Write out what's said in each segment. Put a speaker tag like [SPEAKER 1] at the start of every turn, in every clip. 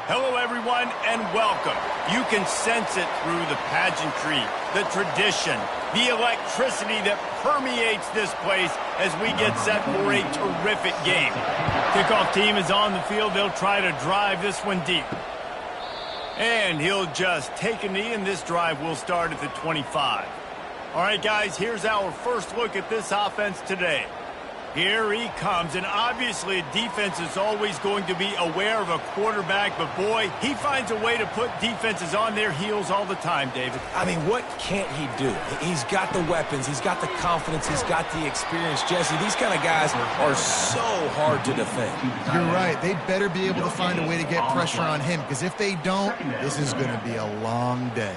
[SPEAKER 1] Hello, everyone, and welcome. You can sense it through the pageantry, the tradition, the electricity that permeates this place as we get set for a terrific game. Kickoff team is on the field. They'll try to drive this one deep. And he'll just take a knee, and this drive will start at the 25. All right, guys, here's our first look at this offense today. Here he comes, and obviously a defense is always going to be aware of a quarterback, but boy, he finds a way to put defenses on their heels all the time, David.
[SPEAKER 2] I mean, what can't he do? He's got the weapons, he's got the confidence, he's got the experience. Jesse, these kind of guys are so hard to defend.
[SPEAKER 3] You're right. They better be able to find a way to get pressure on him, because if they don't, this is going to be a long day.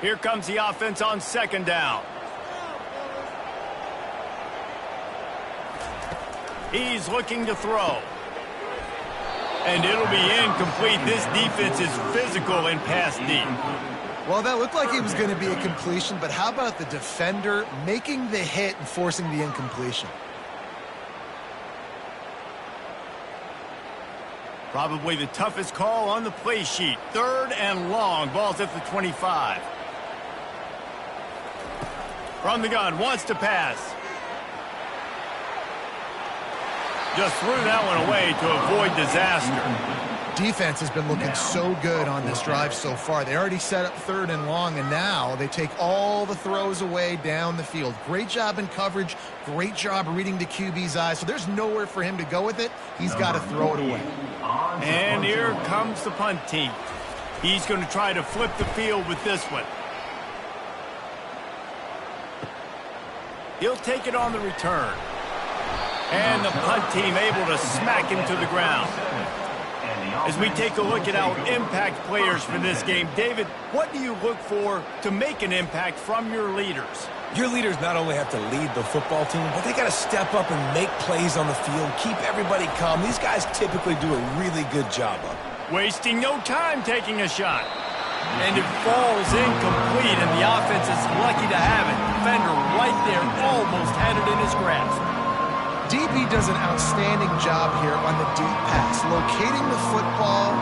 [SPEAKER 1] Here comes the offense on second down. He's looking to throw. And it'll be incomplete. This defense is physical and pass deep.
[SPEAKER 3] Well, that looked like it was going to be a completion, but how about the defender making the hit and forcing the incompletion?
[SPEAKER 1] Probably the toughest call on the play sheet. Third and long. Ball's at the 25. From the gun, wants to pass. Just threw that one away to avoid disaster.
[SPEAKER 3] Defense has been looking so good on this drive so far. They already set up third and long, and now they take all the throws away down the field. Great job in coverage. Great job reading the QB's eyes. So there's nowhere for him to go with it. He's got to throw it away.
[SPEAKER 1] And here comes the punt team. He's going to try to flip the field with this one. He'll take it on the return. And the punt team able to smack him to the ground. As we take a look at our impact players for this game, David, what do you look for to make an impact from your leaders?
[SPEAKER 2] Your leaders not only have to lead the football team, but they got to step up and make plays on the field, keep everybody calm. These guys typically do a really good job of it.
[SPEAKER 1] Wasting no time taking a shot. And it falls incomplete, and the offense is lucky to have it. Defender right there almost had it in his grasp.
[SPEAKER 3] DB does an outstanding job here on the deep pass, locating the football,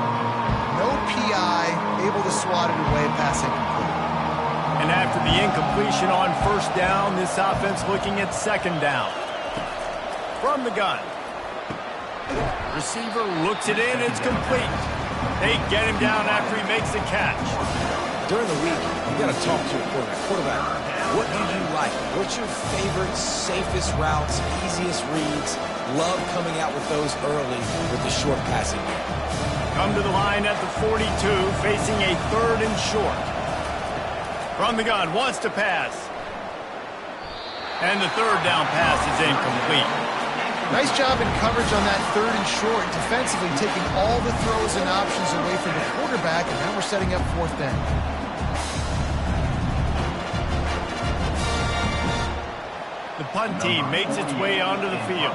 [SPEAKER 3] no PI, able to swat it away, pass incomplete.
[SPEAKER 1] And after the incompletion on first down, this offense looking at second down. From the gun. Receiver looks it in, it's complete. They get him down after he makes the catch.
[SPEAKER 2] During the week, you got to talk to your quarterback. What do you like? What's your favorite, safest routes, easiest reads? Love coming out with those early with the short passing game.
[SPEAKER 1] Come to the line at the 42, facing a third and short. From the gun, wants to pass. And the third down pass is incomplete.
[SPEAKER 3] Nice job in coverage on that third and short, defensively taking all the throws and options away from the quarterback, and now we're setting up fourth down.
[SPEAKER 1] The punt team makes its way onto the field.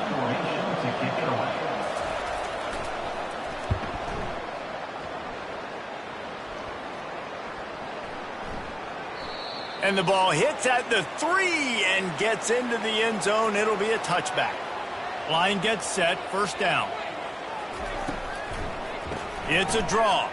[SPEAKER 1] And the ball hits at the 3 and gets into the end zone. It'll be a touchback. Line gets set, first down. It's a draw.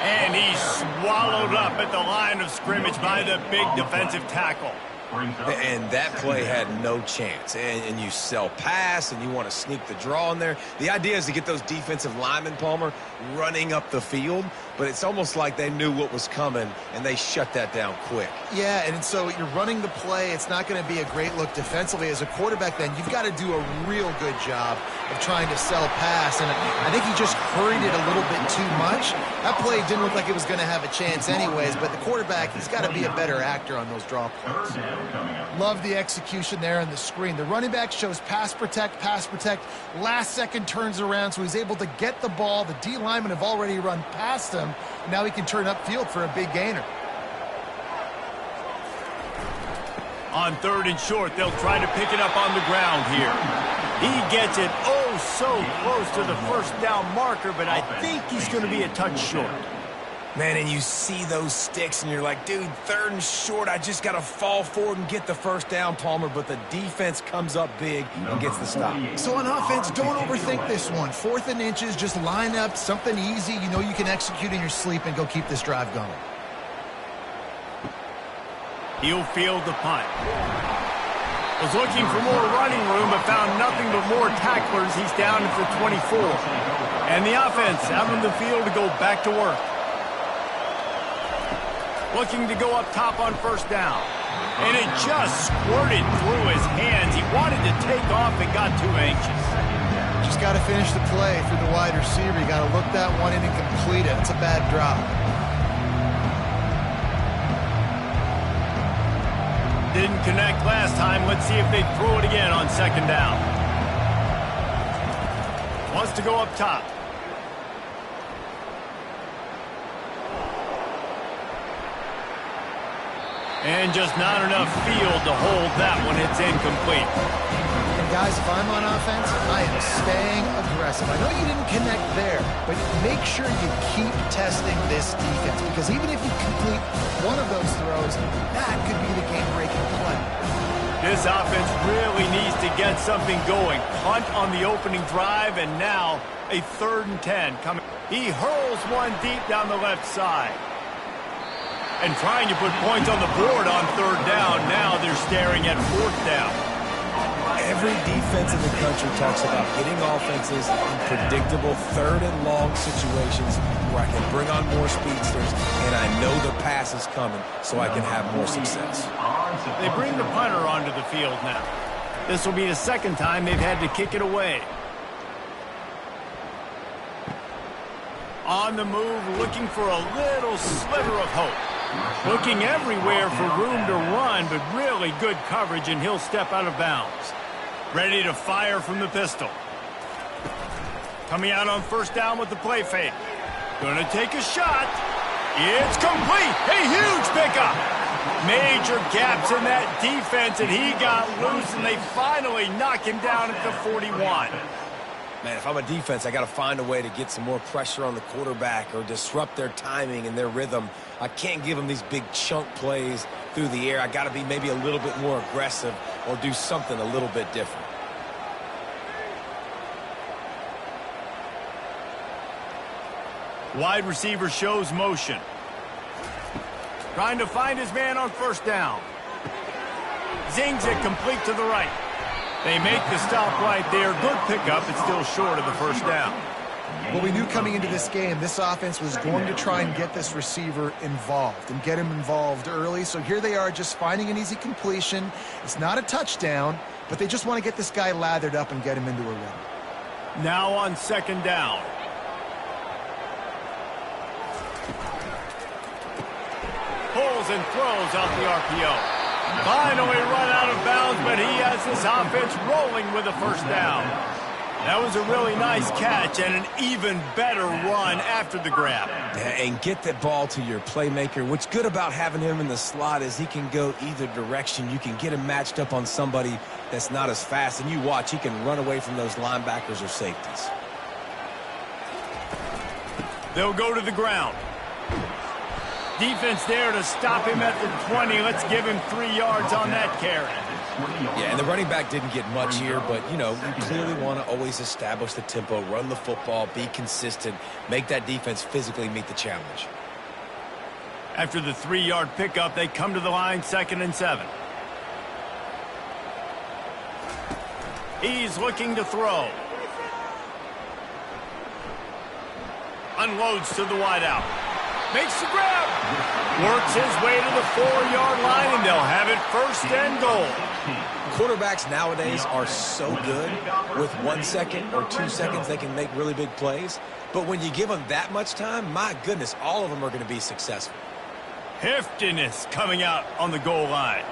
[SPEAKER 1] And he's swallowed up at the line of scrimmage by the big defensive tackle.
[SPEAKER 2] And that play had no chance. And you sell pass, and you want to sneak the draw in there. The idea is to get those defensive linemen, Palmer, running up the field. But it's almost like they knew what was coming, and they shut that down quick.
[SPEAKER 3] Yeah, and so you're running the play. It's not going to be a great look defensively. As a quarterback, then, you've got to do a real good job of trying to sell pass. And I think he just hurried it a little bit too much. That play didn't look like it was going to have a chance anyways, but the quarterback, he's got to be a better actor on those draw plays. Love the execution there on the screen. The running back shows pass protect, last second turns around, so he's able to get the ball. The D linemen have already run past him. Now he can turn upfield for a big gainer.
[SPEAKER 1] On third and short, they'll try to pick it up on the ground here. He gets it so close to the first down marker, but I think he's going to be a touch short.
[SPEAKER 2] Man, and you see those sticks, and you're like, dude, 3rd and short, I just got to fall forward and get the first down, Palmer, but the defense comes up big and gets the stop.
[SPEAKER 3] So on offense, don't overthink this one. 4th and inches, just line up something easy you know you can execute in your sleep and go keep this drive going.
[SPEAKER 1] He'll field the punt. Was looking for more running room, but found nothing but more tacklers. He's down at the 24. And the offense out on the field to go back to work. Looking to go up top on 1st down. And it just squirted through his hands. He wanted to take off and got too anxious.
[SPEAKER 3] Just got to finish the play for the wide receiver. You got to look that one in and complete it. It's a bad drop.
[SPEAKER 1] Didn't connect last time. Let's see if they throw it again on 2nd down. Wants to go up top. And just not enough field to hold that one. It's incomplete.
[SPEAKER 3] And guys, if I'm on offense, I am staying aggressive. I know you didn't connect there, but make sure you keep testing this defense, because even if you complete one of those throws, that could be the game-breaking play.
[SPEAKER 1] This offense really needs to get something going. Punt on the opening drive, and now a 3rd and 10 coming. He hurls one deep down the left side. And trying to put points on the board on 3rd down. Now they're staring at 4th down.
[SPEAKER 2] Every defense in the country talks about getting offenses in predictable 3rd and long situations where I can bring on more speedsters and I know the pass is coming so I can have more success.
[SPEAKER 1] They bring the punter onto the field now. This will be the 2nd time they've had to kick it away. On the move, looking for a little sliver of hope. Looking everywhere for room to run, but really good coverage, and he'll step out of bounds. Ready to fire from the pistol. Coming out on 1st down with the play fake. Gonna take a shot. It's complete. A huge pickup. Major gaps in that defense, and he got loose, and they finally knock him down at the 41.
[SPEAKER 2] Man, if I'm a defense, I got to find a way to get some more pressure on the quarterback or disrupt their timing and their rhythm. I can't give them these big chunk plays through the air. I got to be maybe a little bit more aggressive or do something a little bit different.
[SPEAKER 1] Wide receiver shows motion. Trying to find his man on 1st down. Zings it complete to the right. They make the stop right there. Good pickup. It's still short of the 1st down.
[SPEAKER 3] Well, we knew coming into this game, this offense was going to try and get this receiver involved and get him involved early. So here they are just finding an easy completion. It's not a touchdown, but they just want to get this guy lathered up and get him into a run.
[SPEAKER 1] Now on 2nd down. Pulls and throws out the RPO. Finally run out of bounds, but he has this offense rolling with a 1st down. That was a really nice catch and an even better run after the grab.
[SPEAKER 2] And get that ball to your playmaker. What's good about having him in the slot is he can go either direction. You can get him matched up on somebody that's not as fast, and you watch, he can run away from those linebackers or safeties.
[SPEAKER 1] They'll go to the ground. Defense there to stop him at the 20. Let's give him 3 yards on that carry.
[SPEAKER 2] Yeah, and the running back didn't get much here, but, you know, you clearly want to always establish the tempo, run the football, be consistent, make that defense physically meet the challenge.
[SPEAKER 1] After the 3-yard pickup, they come to the line, 2nd and 7. He's looking to throw. Unloads to the wideout. Makes the grab. Works his way to the 4-yard line, and they'll have it 1st and goal.
[SPEAKER 2] Quarterbacks nowadays are so good. With 1 second or 2 seconds, they can make really big plays. But when you give them that much time, my goodness, all of them are going to be successful.
[SPEAKER 1] Heftiness coming out on the goal line.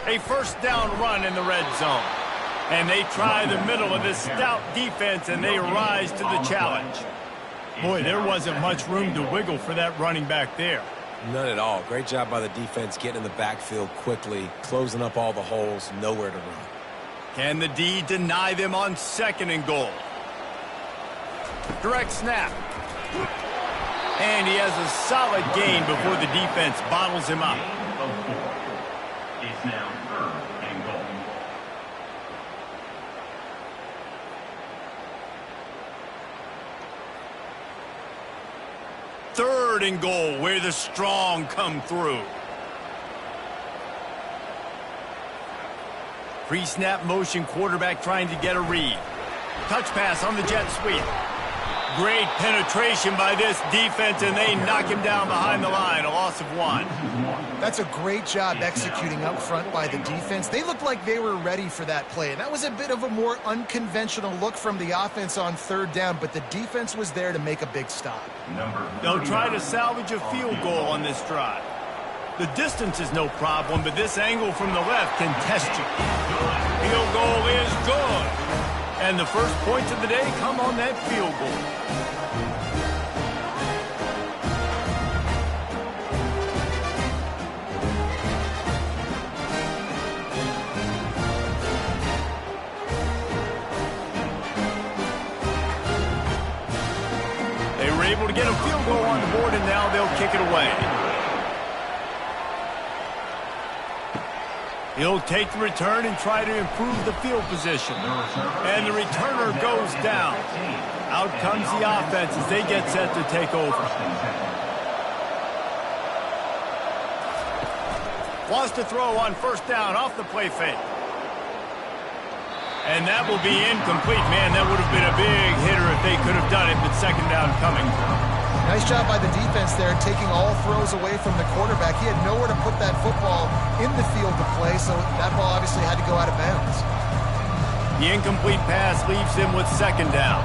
[SPEAKER 1] A 1st down run in the red zone. And they try the middle of this stout defense, and they rise to the challenge. Boy, there wasn't much room to wiggle for that running back there.
[SPEAKER 2] None at all. Great job by the defense getting in the backfield quickly, closing up all the holes, nowhere to run.
[SPEAKER 1] Can the D deny them on 2nd and goal? Direct snap. And he has a solid gain before the defense bottles him up.
[SPEAKER 4] It's now 3rd and goal.
[SPEAKER 1] Third and goal, where the strong come through. Pre-snap motion, quarterback trying to get a read. Touch pass on the jet sweep. Great penetration by this defense, and they knock him down behind the line. A loss of 1.
[SPEAKER 3] That's a great job executing up front by the defense. They looked like they were ready for that play, and that was a bit of a more unconventional look from the offense on 3rd down, but the defense was there to make a big stop.
[SPEAKER 1] They'll try to salvage a field goal on this drive. The distance is no problem, but this angle from the left can test you. Field goal is good. And the first points of the day come on that field goal. They were able to get a field goal on the board, and now they'll kick it away. He'll take the return and try to improve the field position. And the returner goes down. Out comes the offense as they get set to take over. Wants to throw on 1st down off the play fake. And that will be incomplete. Man, that would have been a big hitter if they could have done it, but 2nd down coming.
[SPEAKER 3] Nice job by the defense there, taking all throws away from the quarterback. He had nowhere to put that football in the field to play, so that ball obviously had to go out of bounds.
[SPEAKER 1] The incomplete pass leaves him with 2nd down.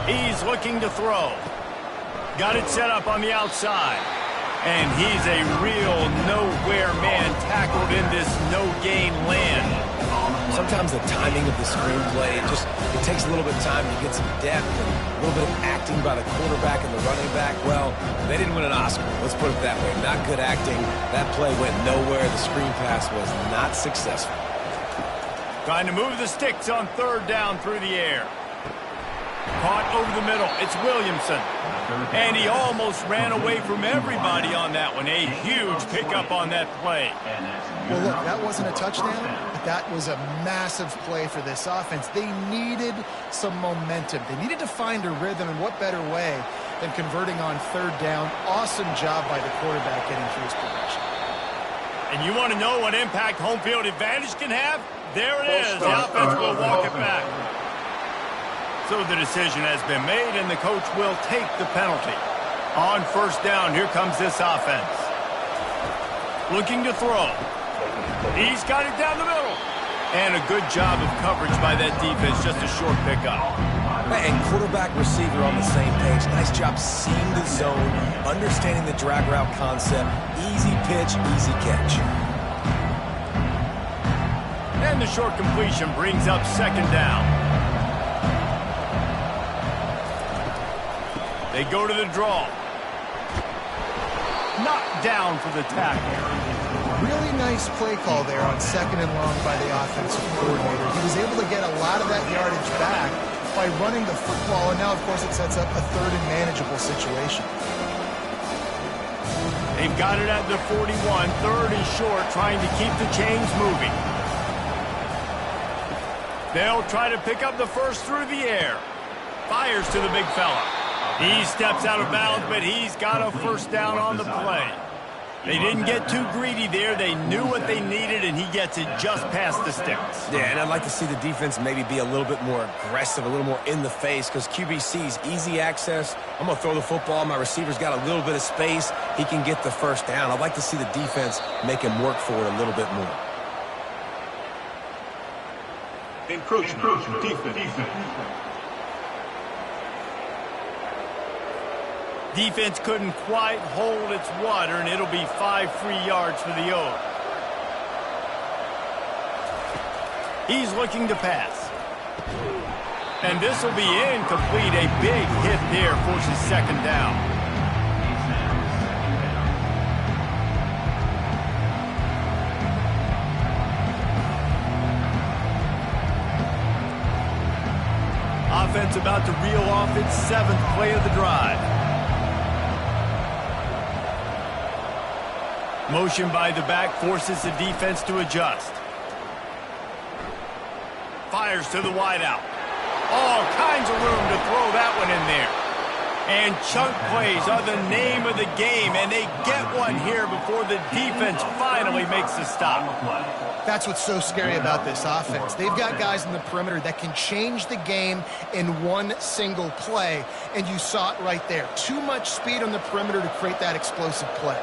[SPEAKER 1] He's looking to throw. Got it set up on the outside. And he's a real nowhere man tackled in this no-gain land.
[SPEAKER 2] Sometimes the timing of the screenplay, it takes a little bit of time to get some depth and a little bit of acting by the quarterback and the running back. Well, they didn't win an Oscar. Let's put it that way. Not good acting. That play went nowhere. The screen pass was not successful.
[SPEAKER 1] Trying to move the sticks on 3rd down through the air. Caught over the middle. It's Williamson. And he almost ran away from everybody on that one. A huge pickup on that play.
[SPEAKER 3] Well, look, that wasn't a touchdown, but that was a massive play for this offense. They needed some momentum. They needed to find a rhythm, and what better way than converting on 3rd down. Awesome job by the quarterback getting through his progression.
[SPEAKER 1] And you want to know what impact home field advantage can have? There it is. The offense will walk it back. So the decision has been made, and the coach will take the penalty. On 1st down, here comes this offense. Looking to throw. He's got it down the middle. And a good job of coverage by that defense, just a short pickup.
[SPEAKER 2] And quarterback receiver on the same page. Nice job seeing the zone, understanding the drag route concept. Easy pitch, easy catch.
[SPEAKER 1] And the short completion brings up 2nd down. They go to the draw. Knocked down for the tackle.
[SPEAKER 3] Really nice play call there on 2nd and long by the offensive coordinator. He was able to get a lot of that yardage back by running the football, and now, of course, it sets up a 3rd and manageable situation.
[SPEAKER 1] They've got it at the 41, 3rd and short, trying to keep the chains moving. They'll try to pick up the 1st through the air. Fires to the big fella. He steps out of bounds, but he's got a 1st down on the play. They didn't get too greedy there. They knew what they needed, and he gets it just past the sticks.
[SPEAKER 2] Yeah, and I'd like to see the defense maybe be a little bit more aggressive, a little more in the face, because QBC's easy access. I'm going to throw the football. My receiver's got a little bit of space. He can get the 1st down. I'd like to see the defense make him work for it a little bit more.
[SPEAKER 4] Encroachment. Defense.
[SPEAKER 1] Defense couldn't quite hold its water, and it'll be 5 free yards for the O. He's looking to pass. And this will be incomplete. A big hit there forces 2nd down. offense about to reel off its 7th play of the drive. Motion by the back forces the defense to adjust. Fires to the wideout. All kinds of room to throw that one in there. And chunk plays are the name of the game, and they get one here before the defense finally makes the stop.
[SPEAKER 3] That's what's so scary about this offense. They've got guys in the perimeter that can change the game in one single play, and you saw it right there. Too much speed on the perimeter to create that explosive play.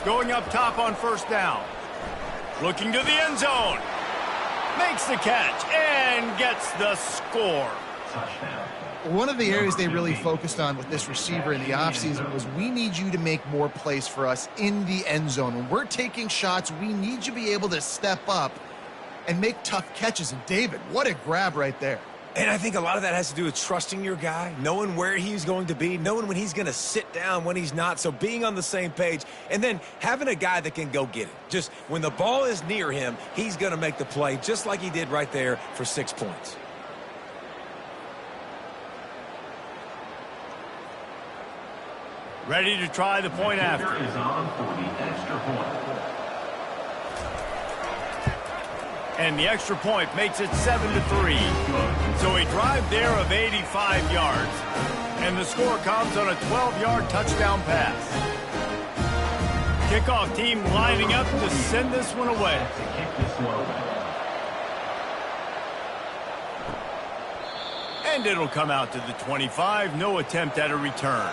[SPEAKER 1] Going up top on first down. Looking to the end zone. Makes the catch and gets the score.
[SPEAKER 3] One of the areas they really focused on with this receiver in the offseason was we need you to make more plays for us in the end zone. When we're taking shots, we need you to be able to step up and make tough catches. And David, what a grab right there.
[SPEAKER 2] And I think a lot of that has to do with trusting your guy, knowing where he's going to be, knowing when he's going to sit down, when he's not. So being on the same page, and then having a guy that can go get it. Just when the ball is near him, he's going to make the play, just like he did right there for 6 points.
[SPEAKER 1] Ready to try the point after.
[SPEAKER 4] Is on for the extra point.
[SPEAKER 1] And the extra point makes it 7-3. So a drive there of 85 yards. And the score comes on a 12-yard touchdown pass. Kickoff team lining up to send this one away. And it'll come out to the 25. No attempt at a return.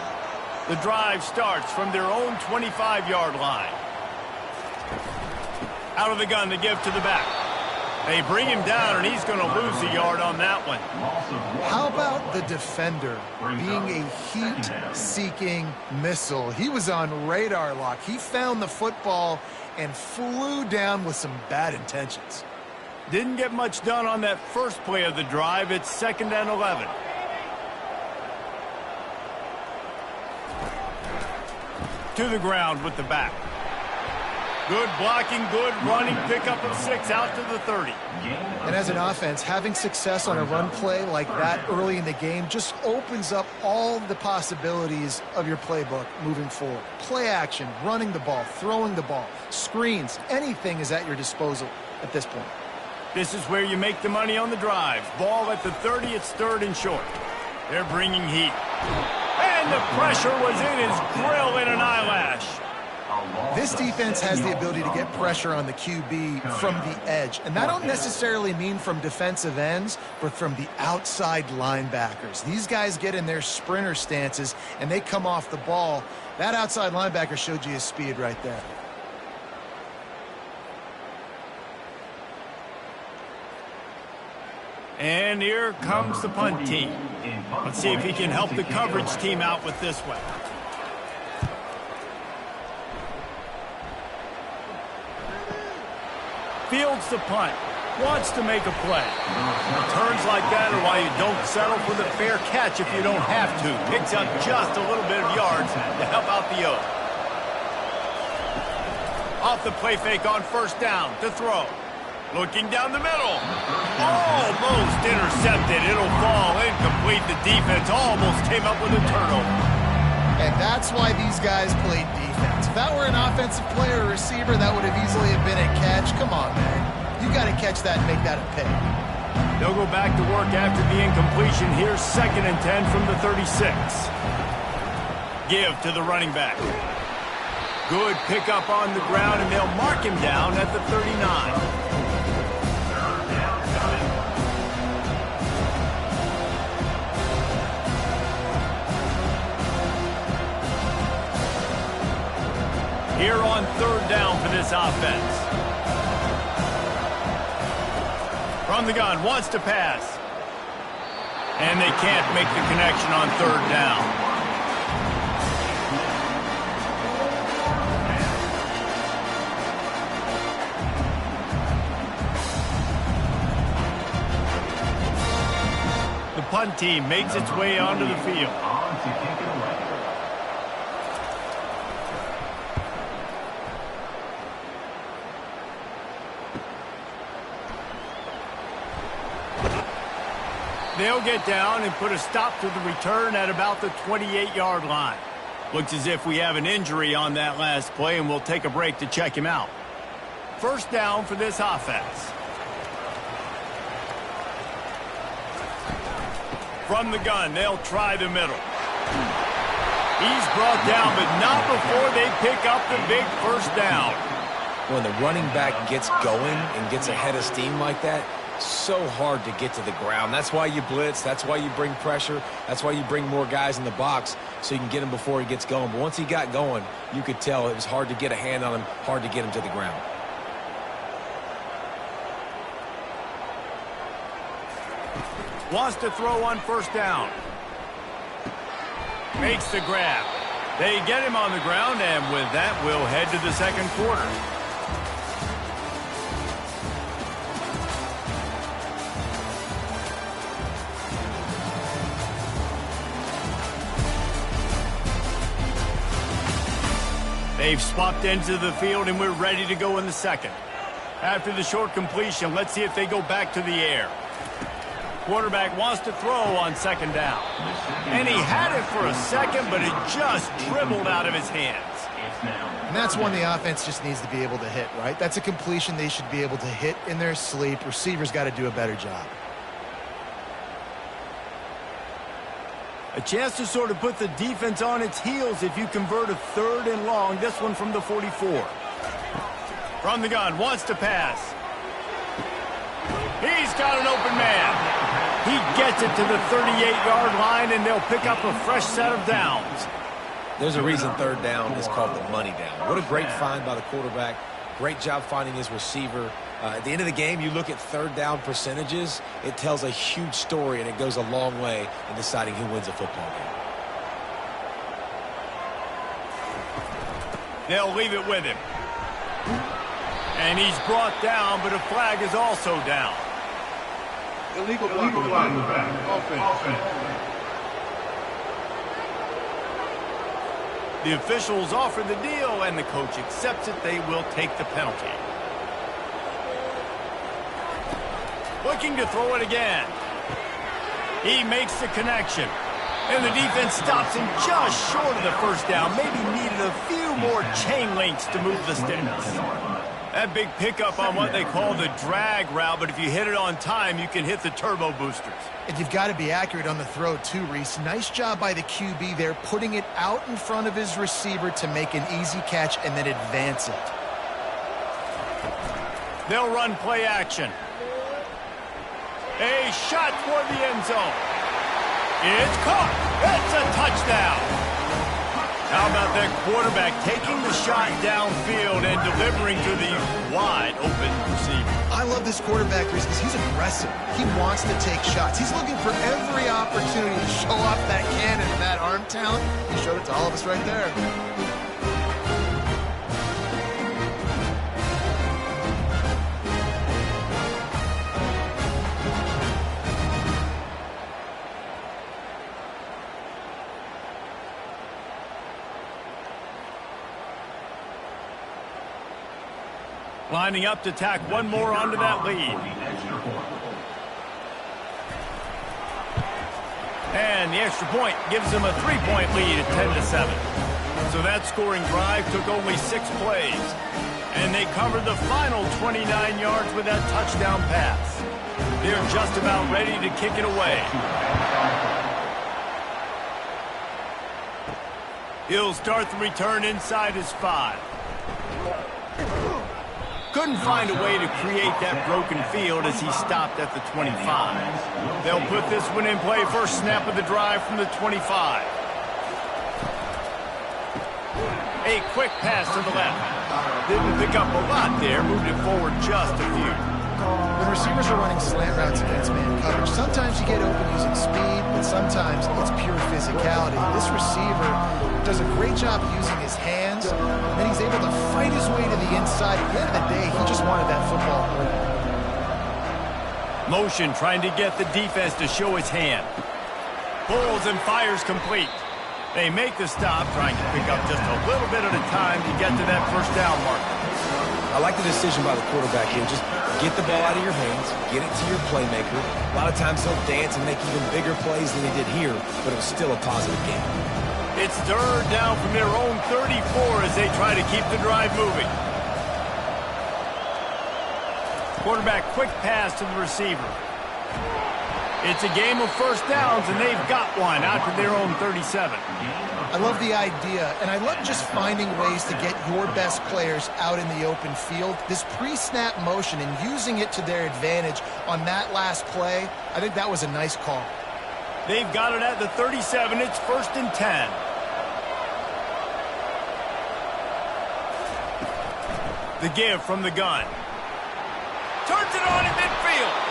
[SPEAKER 1] The drive starts from their own 25-yard line. Out of the gun, the give to the back. They bring him down, and he's going to lose a yard on that one.
[SPEAKER 3] How about the defender being a heat-seeking missile? He was on radar lock. He found the football and flew down with some bad intentions.
[SPEAKER 1] Didn't get much done on that first play of the drive. It's 2nd and 11. To the ground with the back. Good blocking, good running, pickup of 6 out to the 30.
[SPEAKER 3] And as an offense, having success on a run play like that early in the game just opens up all the possibilities of your playbook moving forward. Play action, running the ball, throwing the ball, screens, anything is at your disposal at this point.
[SPEAKER 1] This is where you make the money on the drive. Ball at the 30, it's 3rd and short. They're bringing heat. And the pressure was in his grill in an eyelash.
[SPEAKER 3] This defense has the ability to get pressure on the QB from the edge. And that don't necessarily mean from defensive ends, but from the outside linebackers. These guys get in their sprinter stances, and they come off the ball. That outside linebacker showed you his speed right there.
[SPEAKER 1] And here comes the punt team. Let's see if he can help the coverage team out with this one. Fields the punt. Wants to make a play. Turns like that are why you don't settle for the fair catch if you don't have to. Picks up just a little bit of yards to help out the O. Off the play fake on first down to throw. Looking down the middle. Almost intercepted. It'll fall incomplete. The defense almost came up with a turnover.
[SPEAKER 3] And that's why these guys played defense. If that were an offensive player or receiver, that would have easily have been a catch. Come on, man. You got to catch that and make that a pick.
[SPEAKER 1] They'll go back to work after the incompletion. Here's 2nd and 10 from the 36. Give to the running back. Good pickup on the ground, and they'll mark him down at the 39. Here on 3rd down for this offense. From the gun, wants to pass. And they can't make the connection on 3rd down. The punt team makes its way onto the field. They'll get down and put a stop to the return at about the 28-yard line. Looks as if we have an injury on that last play, and we'll take a break to check him out. First down for this offense. From the gun, they'll try the middle. He's brought down, but not before they pick up the big first down.
[SPEAKER 2] When the running back gets going and gets ahead of steam like that, so hard to get to the ground. That's why you blitz. That's why you bring pressure. That's why you bring more guys in the box so you can get him before he gets going. But once he got going, you could tell it was hard to get a hand on him, hard to get him to the ground.
[SPEAKER 1] Wants to throw on first down. Makes the grab. They get him on the ground, and with that, we'll head to the second quarter. They've swapped into the field, and we're ready to go in the second. After the short completion, let's see if they go back to the air. Quarterback wants to throw on second down. And he had it for a second, but it just dribbled out of his hands.
[SPEAKER 3] And that's one the offense just needs to be able to hit, right? That's a completion they should be able to hit in their sleep. Receivers got to do a better job.
[SPEAKER 1] A chance to sort of put the defense on its heels if you convert a third and long. This one from the 44. From the gun, wants to pass. He's got an open man. He gets it to the 38-yard line, and they'll pick up a fresh set of downs.
[SPEAKER 2] There's a reason third down is called the money down. What a great find by the quarterback. Great job finding his receiver. At the end of the game, you look at third down percentages. It tells a huge story, and it goes a long way in deciding who wins a football game.
[SPEAKER 1] They'll leave it with him. And he's brought down, but a flag is also down.
[SPEAKER 5] Illegal flag. Offense.
[SPEAKER 1] The officials offer the deal, and the coach accepts it. They will take the penalty. Looking to throw it again. He makes the connection. And the defense stops him just short of the first down. Maybe needed a few more chain links to move the sticks. That big pickup on what they call the drag route, but if you hit it on time, you can hit the turbo boosters.
[SPEAKER 3] And you've got to be accurate on the throw too, Reese. Nice job by the QB there, putting it out in front of his receiver to make an easy catch and then advance it.
[SPEAKER 1] They'll run play action. A shot toward the end zone. It's caught. It's a touchdown. How about that quarterback taking the shot downfield and delivering to the wide open receiver?
[SPEAKER 3] I love this quarterback, Reese, because he's aggressive. He wants to take shots. He's looking for every opportunity to show off that cannon and that arm talent. He showed it to all of us right there.
[SPEAKER 1] Lining up to tack one more onto that lead. And the extra point gives them a 3-point lead at 10-7. So that scoring drive took only 6 plays. And they covered the final 29 yards with that touchdown pass. They're just about ready to kick it away. He'll start the return inside his 5. Couldn't find a way to create that broken field as he stopped at the 25. They'll put this one in play. First snap of the drive from the 25. A quick pass to the left. Didn't pick up a lot there. Moved it forward just a few.
[SPEAKER 3] When receivers are running slant routes against man coverage, sometimes you get open using speed, but sometimes it's pure physicality. This receiver does a great job using his hands, and then he's able to fight his way to the inside. At the end of the day, he just wanted that football.
[SPEAKER 1] Motion trying to get the defense to show his hand. Pulls and fires complete. They make the stop, trying to pick up just a little bit at a time to get to that first down marker.
[SPEAKER 2] I like the decision by the quarterback here. Just get the ball out of your hands, get it to your playmaker. A lot of times he'll dance and make even bigger plays than he did here, but it was still a positive game.
[SPEAKER 1] It's third down from their own 34 as they try to keep the drive moving. Quarterback quick pass to the receiver. It's a game of first downs, and they've got one out to their own 37.
[SPEAKER 3] I love the idea, and I love just finding ways to get your best players out in the open field. This pre-snap motion and using it to their advantage on that last play, I think that was a nice call.
[SPEAKER 1] They've got it at the 37. It's 1st and 10. The give from the gun. Turns it on in midfield.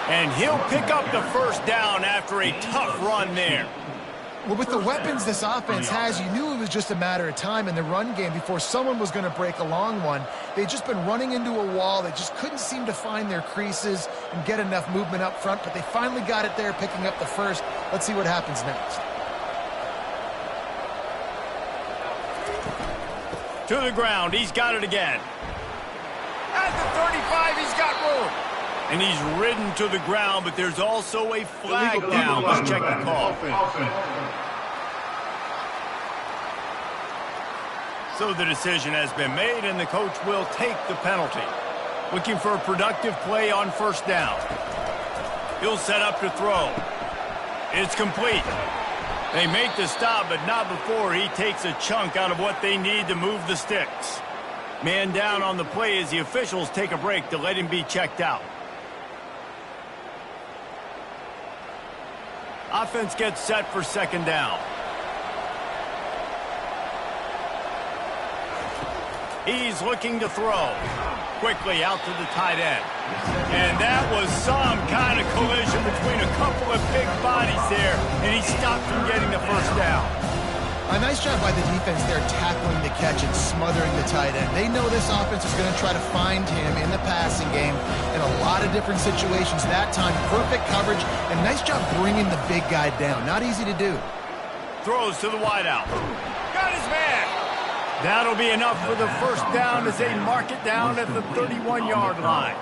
[SPEAKER 1] And he'll pick up the first down after a tough run there.
[SPEAKER 3] Well, with the weapons this offense has, you knew it was just a matter of time in the run game before someone was going to break a long one. They'd just been running into a wall. They just couldn't seem to find their creases and get enough movement up front, but they finally got it there, picking up the first. Let's see what happens next.
[SPEAKER 1] To the ground. He's got it again. At the 35, he's got room. And he's ridden to the ground, but there's also a flag down. Let's check the call. So the decision has been made, and the coach will take the penalty. Looking for a productive play on first down. He'll set up to throw. It's complete. They make the stop, but not before he takes a chunk out of what they need to move the sticks. Man down on the play as the officials take a break to let him be checked out. Offense gets set for second down. He's looking to throw. Quickly out to the tight end. And that was some kind of collision between a couple of big bodies there, and he stopped from getting the first down.
[SPEAKER 3] A nice job by the defense there tackling the catch and smothering the tight end. They know this offense is going to try to find him in the passing game in a lot of different situations. That time, perfect coverage, and nice job bringing the big guy down. Not easy to do.
[SPEAKER 1] Throws to the wideout. Got his man. That'll be enough for the first down as they mark it down at the 31-yard line.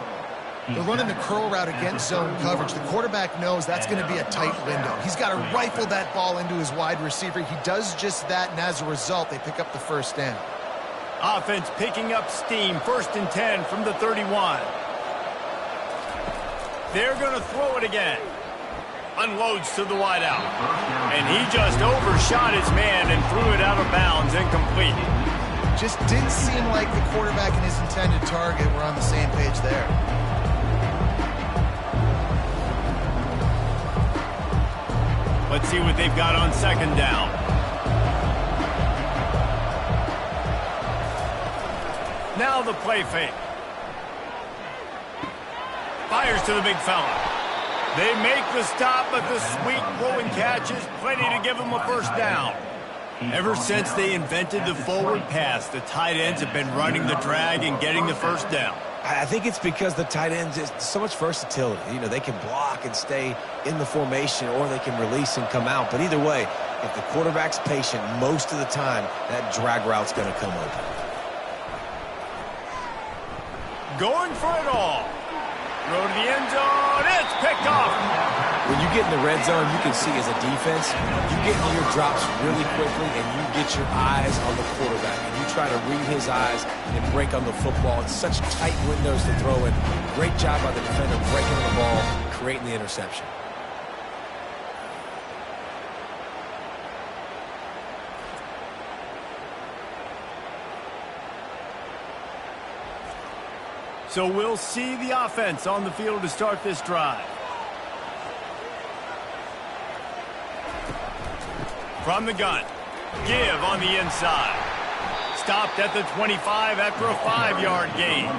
[SPEAKER 3] They're running the curl route against zone coverage. The quarterback knows that's going to be a tight window. He's got to rifle that ball into his wide receiver. He does just that, and as a result, they pick up the first down.
[SPEAKER 1] Offense picking up steam. 1st and 10 from the 31. They're going to throw it again. Unloads to the wideout. And he just overshot his man and threw it out of bounds, incomplete.
[SPEAKER 3] Just didn't seem like the quarterback and his intended target were on the same page there.
[SPEAKER 1] Let's see what they've got on second down. Now the play fake. Fires to the big fella. They make the stop, but the sweet rolling catch is plenty to give them a first down. Ever since they invented the forward pass, the tight ends have been running the drag and getting the first down.
[SPEAKER 2] I think it's because the tight ends is so much versatility. You know, they can block and stay in the formation, or they can release and come out. But either way, if the quarterback's patient most of the time, that drag route's going to come open.
[SPEAKER 1] Going for it all. Throw to the end zone. It's picked off.
[SPEAKER 2] When you get in the red zone, you can see as a defense, you get into your drops really quickly and you get your eyes on the quarterback. And you try to read his eyes and break on the football. It's such tight windows to throw in. Great job by the defender breaking the ball, creating the interception.
[SPEAKER 1] So we'll see the offense on the field to start this drive. From the gun. Give on the inside. Stopped at the 25 after a 5-yard gain.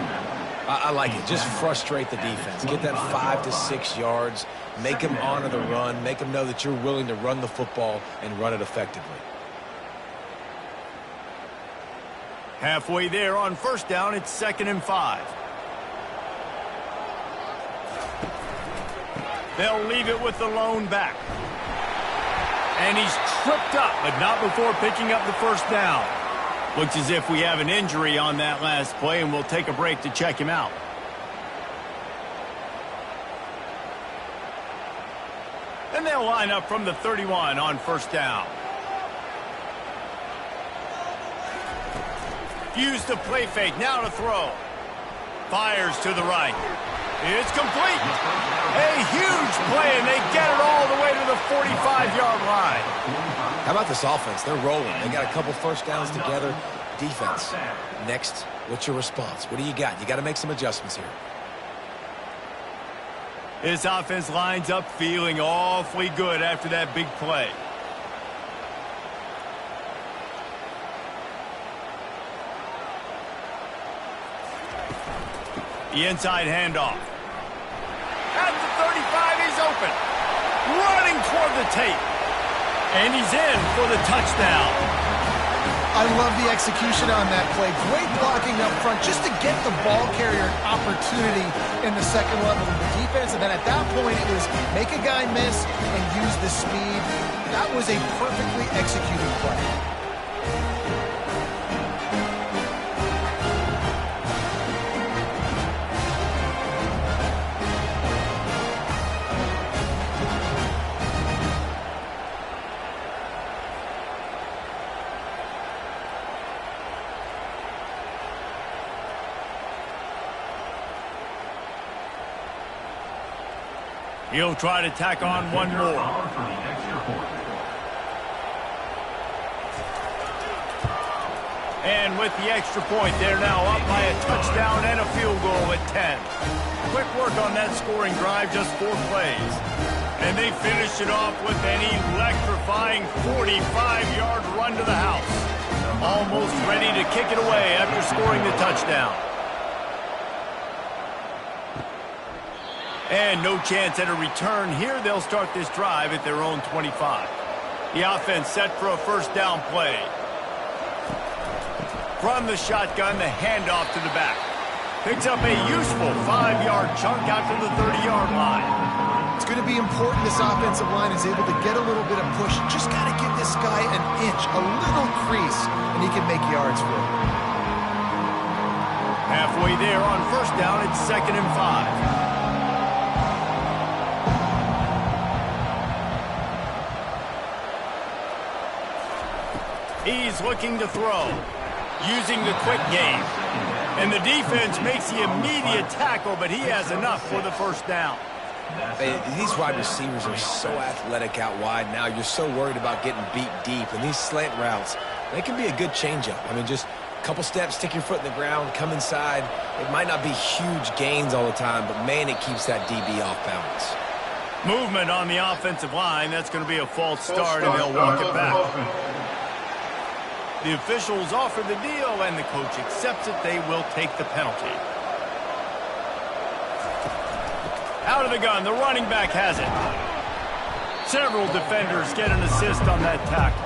[SPEAKER 2] I like it. Just frustrate the defense. Get that 5 to 6 yards. Make them honor the run. Make them know that you're willing to run the football and run it effectively.
[SPEAKER 1] Halfway there on first down, it's 2nd and 5. They'll leave it with the lone back. And he's tripped up, but not before picking up the first down. Looks as if we have an injury on that last play, and we'll take a break to check him out. And they'll line up from the 31 on first down. Used the play fake, now to throw. Fires to the right. It's complete. A huge play, and they get it all the way to the 45-yard line.
[SPEAKER 2] How about this offense? They're rolling. They got a couple first downs together. Defense. Next, what's your response? What do you got? You got to make some adjustments here.
[SPEAKER 1] This offense lines up feeling awfully good after that big play. The inside handoff. At the 35, he's open. Running toward the tape. And he's in for the touchdown.
[SPEAKER 3] I love the execution on that play. Great blocking up front just to get the ball carrier an opportunity in the second level of the defense. And then at that point, it was make a guy miss and use the speed. That was a perfectly executed play.
[SPEAKER 1] He'll try to tack on one more. And with the extra point, they're now up by a touchdown and a field goal at 10. Quick work on that scoring drive, just 4 plays. And they finish it off with an electrifying 45-yard run to the house. Almost ready to kick it away after scoring the touchdown. And no chance at a return here. They'll start this drive at their own 25. The offense set for a first down play. From the shotgun, the handoff to the back. Picks up a useful 5-yard chunk out to the 30-yard line.
[SPEAKER 3] It's going to be important this offensive line is able to get a little bit of push. Just got to give this guy an inch, a little crease, and he can make yards for it.
[SPEAKER 1] Halfway there on first down, it's 2nd and 5. He's looking to throw, using the quick game. And the defense makes the immediate tackle, but he has enough for the first down.
[SPEAKER 2] These wide receivers are so athletic out wide now. You're so worried about getting beat deep. And these slant routes, they can be a good changeup. I mean, just a couple steps, stick your foot in the ground, come inside. It might not be huge gains all the time, but, man, it keeps that DB off balance.
[SPEAKER 1] Movement on the offensive line. That's going to be a false start, and they'll walk it back. The officials offer the deal, and the coach accepts it. They will take the penalty. Out of the gun, the running back has it. Several defenders get an assist on that tackle.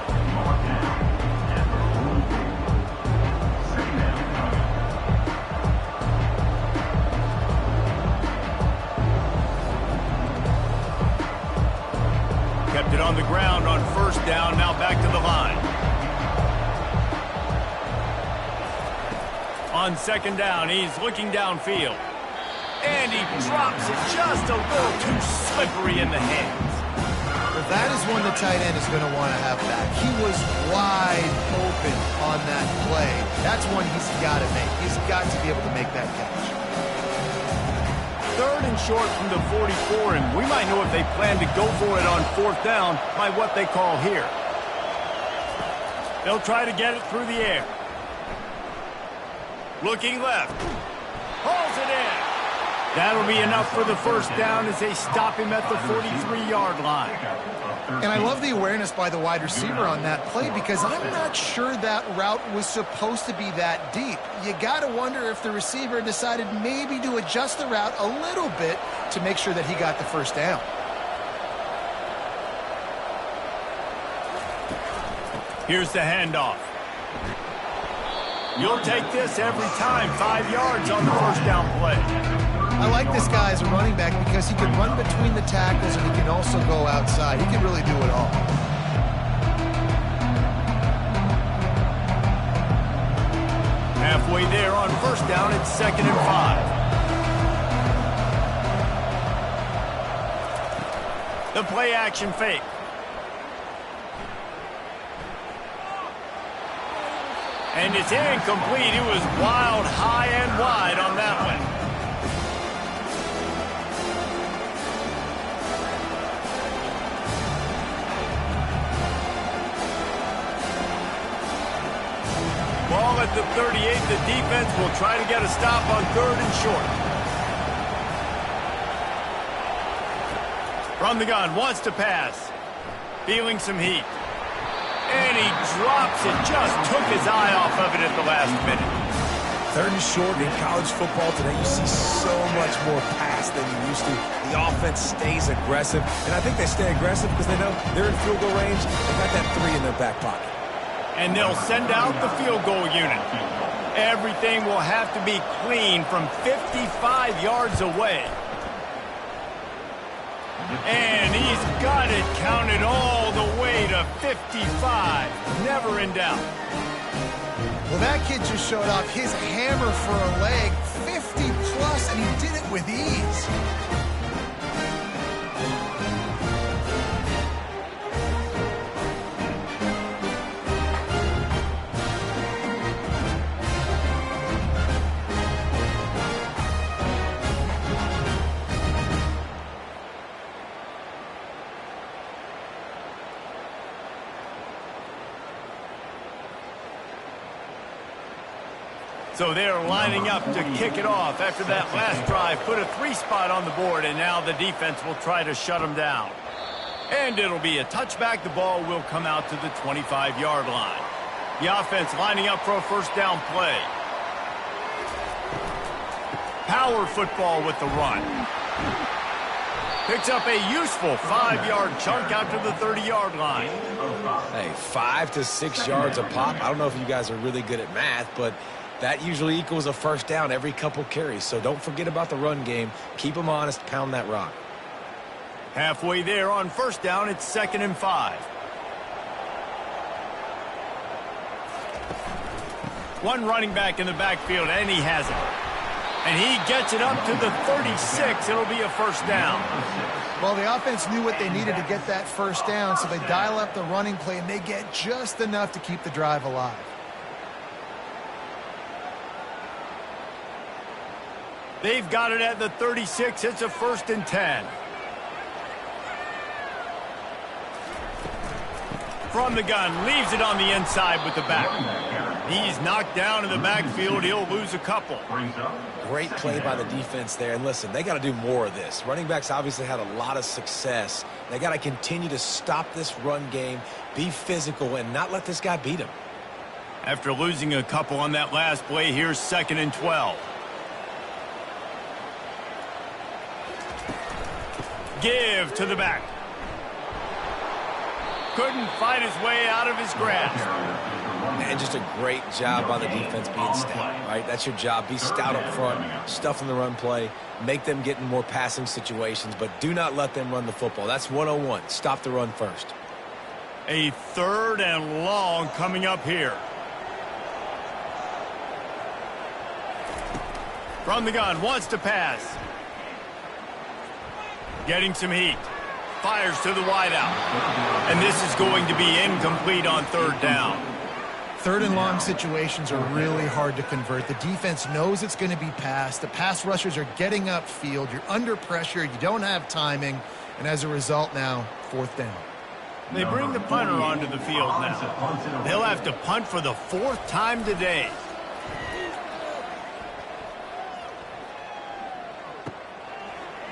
[SPEAKER 1] Kept it on the ground on first down, now back to the line. On second down, he's looking downfield. And he drops it just a little too slippery in the hands.
[SPEAKER 3] Well, that is one the tight end is going to want to have back. He was wide open on that play. That's one he's got to make. He's got to be able to make that catch.
[SPEAKER 1] 3rd and short from the 44, and we might know if they plan to go for it on 4th down by what they call here. They'll try to get it through the air. Looking left. Hauls it in. That'll be enough for the first down as they stop him at the 43-yard line.
[SPEAKER 3] And I love the awareness by the wide receiver on that play because I'm not sure that route was supposed to be that deep. You got to wonder if the receiver decided maybe to adjust the route a little bit to make sure that he got the first down.
[SPEAKER 1] Here's the handoff. You'll take this every time. 5 yards on the first down play.
[SPEAKER 3] I like this guy as a running back because he can run between the tackles and he can also go outside. He can really do it all.
[SPEAKER 1] Halfway there on first down, it's 2nd and 5. The play action fake. And it's incomplete. It was wild, high and wide on that one. Ball at the 38. The defense will try to get a stop on 3rd and short. From the gun, wants to pass. Feeling some heat. And he drops it. Just took his eye off of it at the last minute.
[SPEAKER 2] 3rd and short in college football today, you see so much more pass than you used to. The offense stays aggressive, and I think they stay aggressive because they know they're in field goal range. They've got that 3 in their back pocket.
[SPEAKER 1] And they'll send out the field goal unit. Everything will have to be clean from 55 yards away. And he's got it counted all the way to 55. Never in doubt.
[SPEAKER 3] Well, that kid just showed off his hammer for a leg, 50 plus, and he did it with ease.
[SPEAKER 1] So they're lining up to kick it off after that last drive. Put a 3 spot on the board, and now the defense will try to shut them down. And it'll be a touchback. The ball will come out to the 25-yard line. The offense lining up for a first down play. Power football with the run. Picks up a useful 5-yard chunk out to the 30-yard line.
[SPEAKER 2] Hey, 5 to 6 yards a pop. I don't know if you guys are really good at math, but that usually equals a first down every couple carries. So don't forget about the run game. Keep them honest. Pound that rock.
[SPEAKER 1] Halfway there on first down, it's 2nd and 5. One running back in the backfield, and he has it. And he gets it up to the 36. It'll be a first down.
[SPEAKER 3] Well, the offense knew what they needed to get that first down, so they dial up the running play, and they get just enough to keep the drive alive.
[SPEAKER 1] They've got it at the 36. It's a 1st and 10. From the gun, leaves it on the inside with the back. He's knocked down in the backfield. He'll lose a couple.
[SPEAKER 2] Great play by the defense there. And listen, they got to do more of this. Running backs obviously had a lot of success. They got to continue to stop this run game, be physical, and not let this guy beat him.
[SPEAKER 1] After losing a couple on that last play, here's 2nd and 12. Give to the back. Couldn't fight his way out of his grasp.
[SPEAKER 2] And just a great job by the defense being stout, right? That's your job. Be stout up front, stuff in the run play, make them get in more passing situations, but do not let them run the football. That's 101. Stop the run first.
[SPEAKER 1] A 3rd and long coming up here. From the gun, wants to pass. Getting some heat. Fires to the wideout. And this is going to be incomplete on 3rd down.
[SPEAKER 3] 3rd and long situations are really hard to convert. The defense knows it's going to be passed. The pass rushers are getting upfield. You're under pressure. You don't have timing. And as a result now, 4th down.
[SPEAKER 1] They bring the punter onto the field now. They'll have to punt for the 4th time today.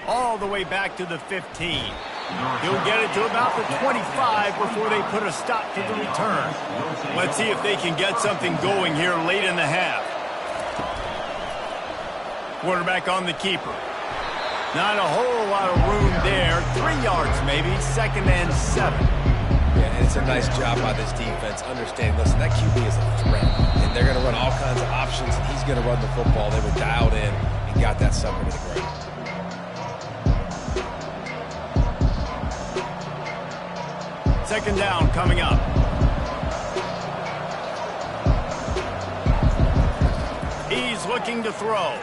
[SPEAKER 1] All the way back to the 15. He'll get it to about the 25 before they put a stop to the return. Let's see if they can get something going here late in the half. Quarterback on the keeper. Not a whole lot of room there. 3 yards maybe. 2nd and 7.
[SPEAKER 2] Yeah, and it's a nice job by this defense. Understand, listen, that QB is a threat. And they're going to run all kinds of options, and he's going to run the football. They were dialed in and got that sucker to the ground.
[SPEAKER 1] Second down coming up. looking to throw.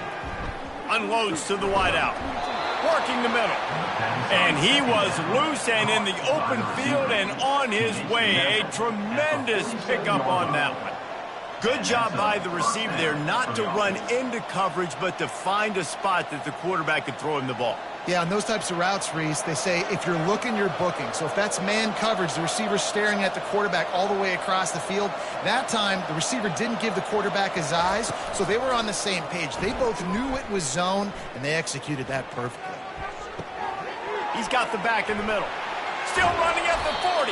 [SPEAKER 1] Unloads to the wideout. Working the middle. And he was loose and in the open field and on his way. A tremendous pickup on that one. Good job by the receiver there not to run into coverage, but to find a spot that the quarterback could throw him the ball.
[SPEAKER 3] Yeah, on those types of routes, Reese, they say if you're looking, you're booking. So if that's man coverage, the receiver's staring at the quarterback all the way across the field. That time, the receiver didn't give the quarterback his eyes, so they were on the same page. They both knew it was zone, and they executed that perfectly.
[SPEAKER 1] He's got the back in the middle. Still running at the 40.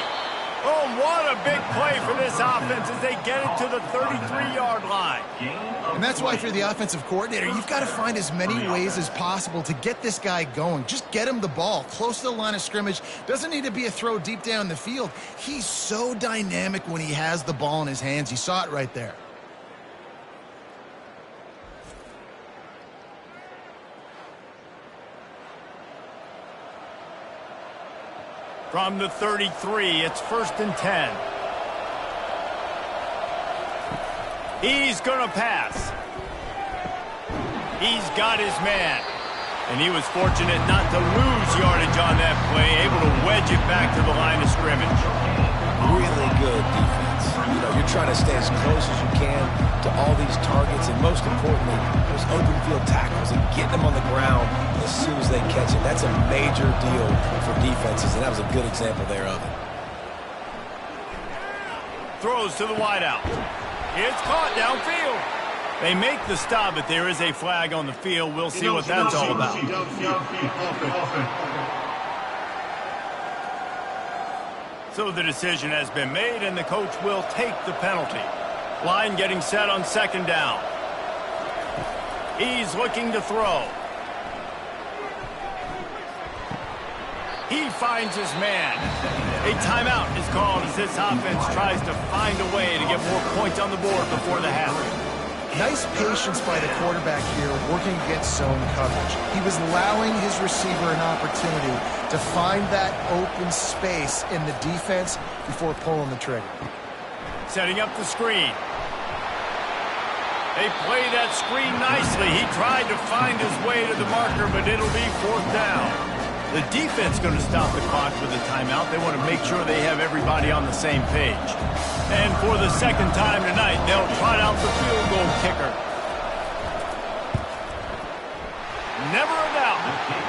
[SPEAKER 1] Oh, what a big play for this offense as they get it to the 33-yard line.
[SPEAKER 3] And that's why if you're the offensive coordinator, you've got to find as many ways as possible to get this guy going. Just get him the ball close to the line of scrimmage. Doesn't need to be a throw deep down the field. He's so dynamic when he has the ball in his hands. You saw it right there.
[SPEAKER 1] From the 33, it's 1st and 10. He's going to pass. He's got his man. And he was fortunate not to lose yardage on that play, able to wedge it back to the line of scrimmage.
[SPEAKER 2] Really good defense. You know, you're trying to stay as close as you can to all these targets, and most importantly, those open field tackles and getting them on the ground as soon as they catch it. That's a major deal for defenses, and that was a good example there of it.
[SPEAKER 1] Throws to the wideout. It's caught downfield. They make the stop, but there is a flag on the field. We'll see what that's all about. So the decision has been made, and the coach will take the penalty. Line getting set on 2nd down. He's looking to throw. He finds his man. A timeout is called as this offense tries to find a way to get more points on the board before the half.
[SPEAKER 3] Nice patience by the quarterback here working against zone coverage. He was allowing his receiver an opportunity to find that open space in the defense before pulling the trigger.
[SPEAKER 1] Setting up the screen. They play that screen nicely. He tried to find his way to the marker, but it'll be 4th down. The defense going to stop the clock with a timeout. They want to make sure they have everybody on the same page. And for the 2nd time tonight, they'll trot out the field goal kicker. Never a doubt.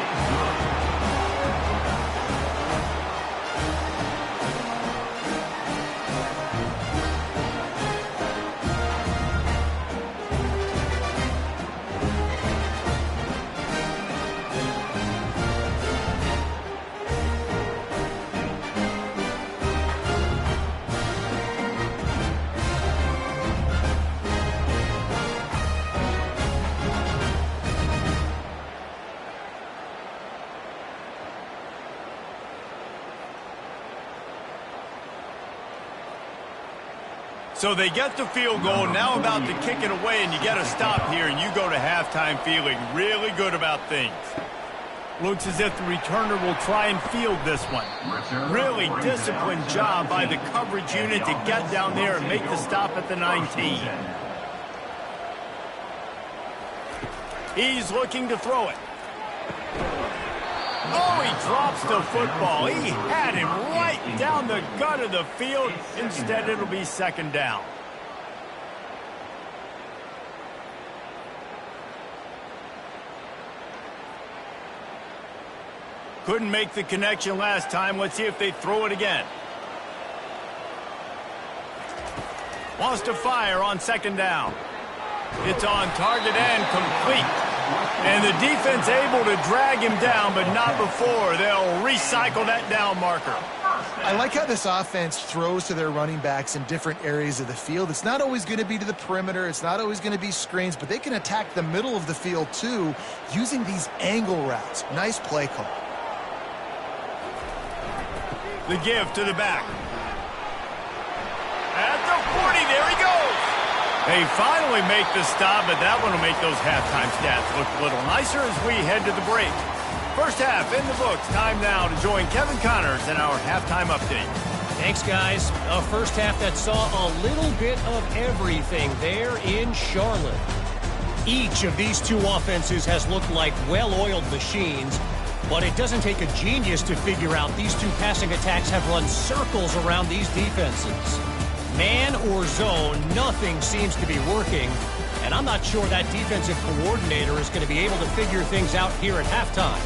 [SPEAKER 1] So they get the field goal, now about to kick it away, and you get a stop here, and you go to halftime feeling really good about things. Looks as if the returner will try and field this one. Really disciplined job by the coverage unit to get down there and make the stop at the 19. He's looking to throw it. Oh, he drops the football. He had him right down the gut of the field. Instead, it'll be 2nd down. Couldn't make the connection last time. Let's see if they throw it again. Wants to fire on 2nd down. It's on target and complete. And the defense able to drag him down, but not before. They'll recycle that down marker.
[SPEAKER 3] I like how this offense throws to their running backs in different areas of the field. It's not always going to be to the perimeter. It's not always going to be screens, but they can attack the middle of the field, too, using these angle routes. Nice play call.
[SPEAKER 1] The give to the back. At the 40, there he goes. They finally make the stop, but that one will make those halftime stats look a little nicer as we head to the break. First half in the books. Time now to join Kevin Connors in our halftime update.
[SPEAKER 6] Thanks, guys. A first half that saw a little bit of everything there in Charlotte. Each of these two offenses has looked like well-oiled machines, but it doesn't take a genius to figure out these two passing attacks have run circles around these defenses. Man or zone, nothing seems to be working, and I'm not sure that defensive coordinator is going to be able to figure things out here at halftime.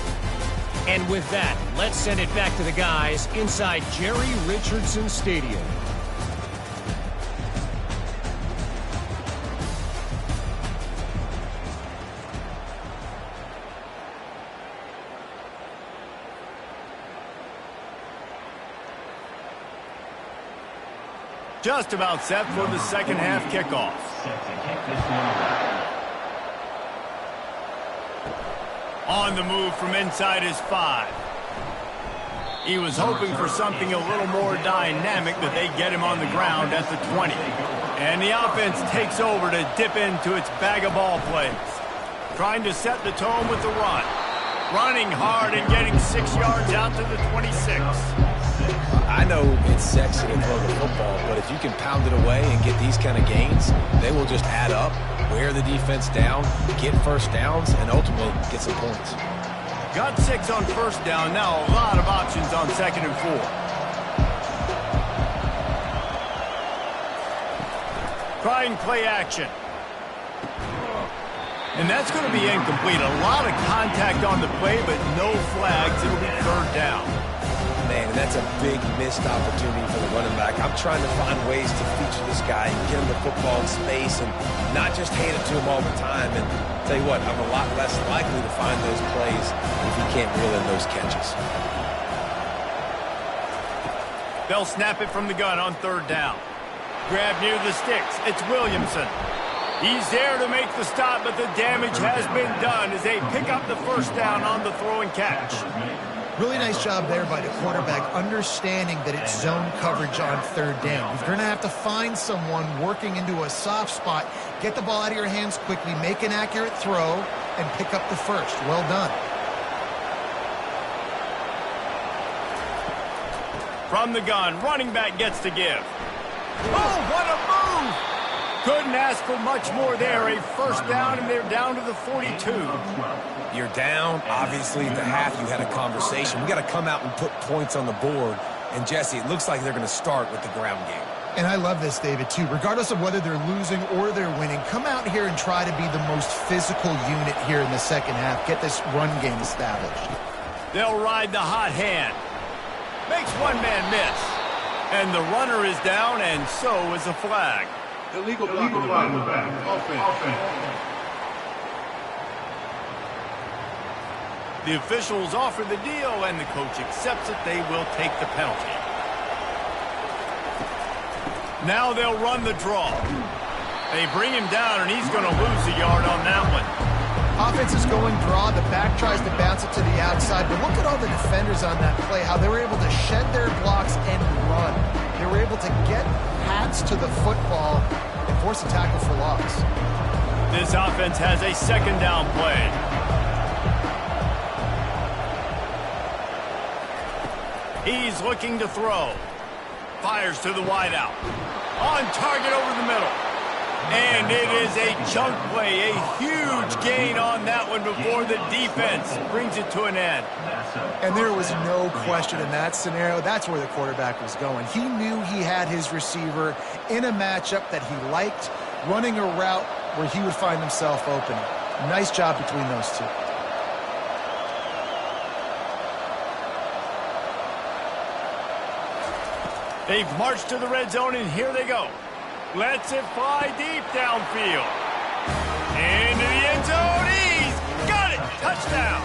[SPEAKER 6] And with that, let's send it back to the guys inside Jerry Richardson Stadium.
[SPEAKER 1] Just about set for the second half kickoff.
[SPEAKER 4] Set to kick this one away.
[SPEAKER 1] On the move from inside his 5. He was hoping for something a little more dynamic, but they get him on the ground at the 20. And the offense takes over to dip into its bag of ball plays. Trying to set the tone with the run. Running hard and getting 6 yards out to the 26.
[SPEAKER 2] I know it's sexy to throw the football, but if you can pound it away and get these kind of gains, they will just add up, wear the defense down, get first downs, and ultimately get some points.
[SPEAKER 1] Got 6 on first down. Now a lot of options on 2nd and 4. Trying play action. And that's going to be incomplete. A lot of contact on the play, but no flags. It'll be 3rd down.
[SPEAKER 2] Man, that's a big missed opportunity for the running back. I'm trying to find ways to feature this guy and get him the football in space and not just hand it to him all the time. And tell you what, I'm a lot less likely to find those plays if he can't reel in those catches.
[SPEAKER 1] They'll snap it from the gun on 3rd down. Grab near the sticks. It's Williamson. He's there to make the stop, but the damage has been done as they pick up the 1st down on the throw and catch.
[SPEAKER 3] Really nice job there by the quarterback, understanding that it's zone coverage on 3rd down. You're going to have to find someone working into a soft spot, get the ball out of your hands quickly, make an accurate throw, and pick up the 1st. Well done.
[SPEAKER 1] From the gun, running back gets to give. Oh, what a move! Couldn't ask for much more there. A 1st down, and they're down to the 42.
[SPEAKER 2] You're down. Obviously, at the half, you had a conversation. We got to come out and put points on the board. And, Jesse, it looks like they're going to start with the ground game.
[SPEAKER 3] And I love this, David, too. Regardless of whether they're losing or they're winning, come out here and try to be the most physical unit here in the second half. Get this run game established.
[SPEAKER 1] They'll ride the hot hand. Makes one man miss. And the runner is down, and so is a flag.
[SPEAKER 5] Illegal flag in the back. Offense.
[SPEAKER 1] The officials offer the deal, and the coach accepts it. They will take the penalty. Now they'll run the draw. They bring him down, and he's going to lose a yard on that one.
[SPEAKER 3] Offense is going draw. The back tries to bounce it to the outside. But look at all the defenders on that play, how they were able to shed their blocks and run. They were able to get pads to the football and force a tackle for loss.
[SPEAKER 1] This offense has a 2nd down play. He's looking to throw. Fires to the wideout. On target over the middle. And it is a chunk play, a huge gain on that one before the defense brings it to an end.
[SPEAKER 3] And there was no question in that scenario. That's where the quarterback was going. He knew he had his receiver in a matchup that he liked, running a route where he would find himself open. Nice job between those two.
[SPEAKER 1] They've marched to the red zone, and here they go. Lets it fly deep downfield. Into the end zone. He's got it. Touchdown.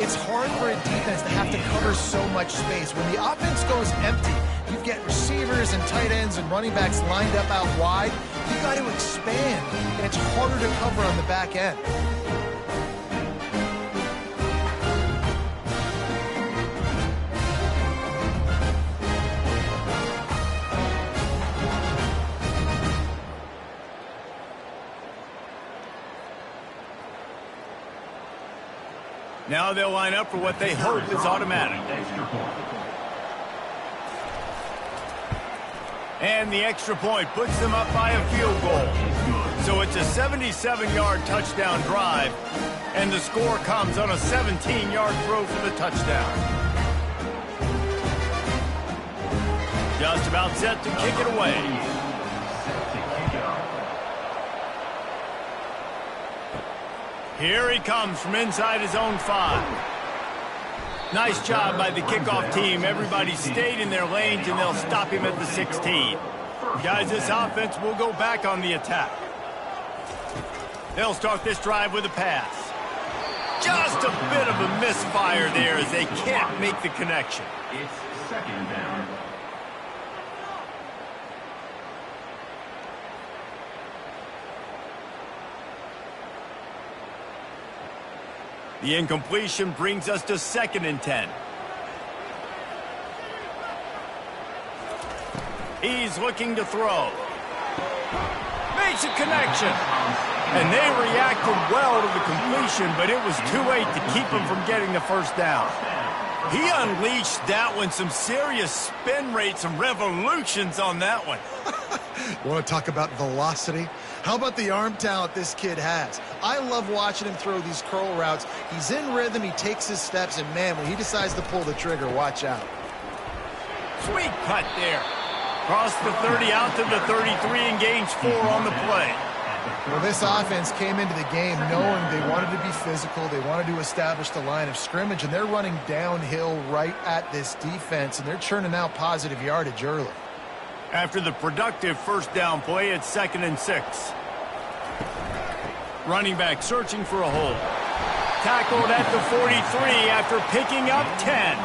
[SPEAKER 3] It's hard for a defense to have to cover so much space. When the offense goes empty, you get receivers and tight ends and running backs lined up out wide. You got to expand, and it's harder to cover on the back end.
[SPEAKER 1] Now they'll line up for what they hope is automatic. And the extra point puts them up by a field goal. So it's a 77-yard touchdown drive, and the score comes on a 17-yard throw for the touchdown. Just about set to kick it away. Here he comes from inside his own 5. Nice job by the kickoff team. Everybody stayed in their lanes, and they'll stop him at the 16. Guys, this offense will go back on the attack. They'll start this drive with a pass. Just a bit of a misfire there as they can't make the connection.
[SPEAKER 4] It's second down.
[SPEAKER 1] The incompletion brings us to 2nd and 10. He's looking to throw. Makes a connection. And they reacted well to the completion, but it was too late to keep him from getting the first down. He unleashed that one. Some serious spin rate, some revolutions on that one.
[SPEAKER 3] You want to talk about velocity? How about the arm talent this kid has? I love watching him throw these curl routes. He's in rhythm, he takes his steps, and man, when he decides to pull the trigger, watch out.
[SPEAKER 1] Sweet cut there. Cross the 30 out to the 33 and gains 4 on the play.
[SPEAKER 3] Well, this offense came into the game knowing they wanted to be physical, they wanted to establish the line of scrimmage, and they're running downhill right at this defense, and they're churning out positive yardage early.
[SPEAKER 1] After the productive first down play, it's 2nd and 6. Running back searching for a hole. Tackled at the 43 after picking up 10.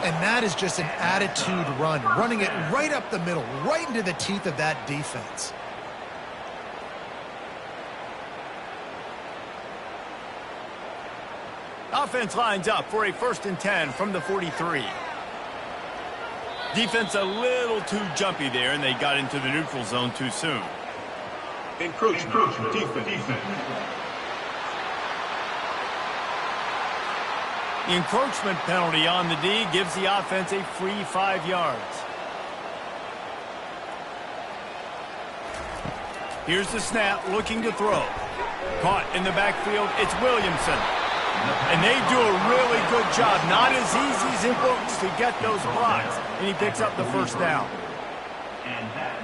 [SPEAKER 3] And that is just an attitude run, running it right up the middle, right into the teeth of that defense.
[SPEAKER 1] Offense lines up for a 1st and 10 from the 43. Defense a little too jumpy there, and they got into the neutral zone too soon.
[SPEAKER 5] Encroachment. Defense.
[SPEAKER 1] The encroachment penalty on the D gives the offense a free 5 yards. Here's the snap, looking to throw. Caught in the backfield, it's Williamson. And they do a really good job. Not as easy as it looks to get those blocks. And he picks up the first down.
[SPEAKER 4] And that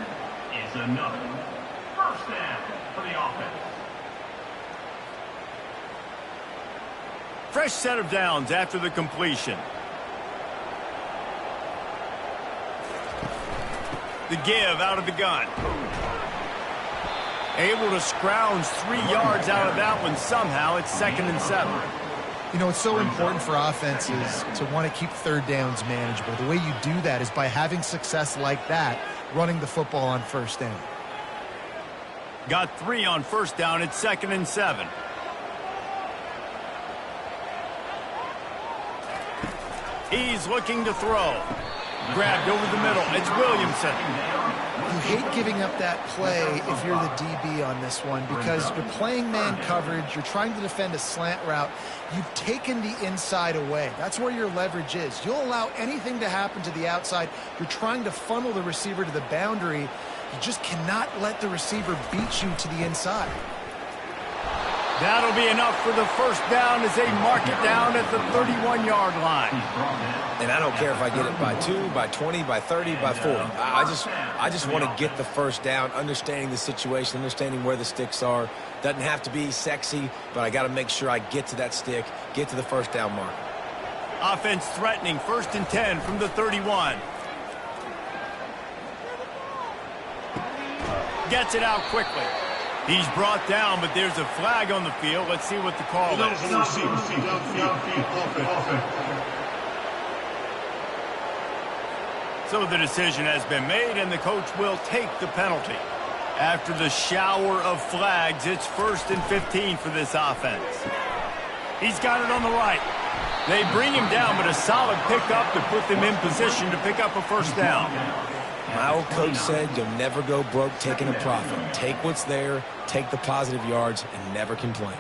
[SPEAKER 4] is another first down for the offense.
[SPEAKER 1] Fresh set of downs after the completion. The give out of the gun. Able to scrounge 3 yards out of that one somehow. It's 2nd and 7.
[SPEAKER 3] You know, it's so important for offenses to want to keep third downs manageable. The way you do that is by having success like that, running the football on first down.
[SPEAKER 1] Got 3 on first down. It's 2nd and 7. He's looking to throw. Grabbed over the middle. It's Williamson.
[SPEAKER 3] You hate giving up that play if you're the DB on this one because you're playing man coverage, you're trying to defend a slant route, you've taken the inside away. That's where your leverage is. You'll allow anything to happen to the outside. You're trying to funnel the receiver to the boundary. You just cannot let the receiver beat you to the inside.
[SPEAKER 1] That'll be enough for the first down as they mark it down at the 31-yard line.
[SPEAKER 2] And I don't care if I get it by 2, by 20, by 30, by 40. I just want to get the first down, understanding the situation, understanding where the sticks are. Doesn't have to be sexy, but I got to make sure I get to that stick, get to the first down mark.
[SPEAKER 1] Offense threatening 1st and 10 from the 31. Gets it out quickly. He's brought down, but there's a flag on the field. Let's see what the call is. So the decision has been made, and the coach will take the penalty. After the shower of flags, it's 1st and 15 for this offense. He's got it on the right. They bring him down, but a solid pickup to put them in position to pick up a first down.
[SPEAKER 2] My old coach said you'll never go broke taking a profit. Take what's there, take the positive yards, and never complain.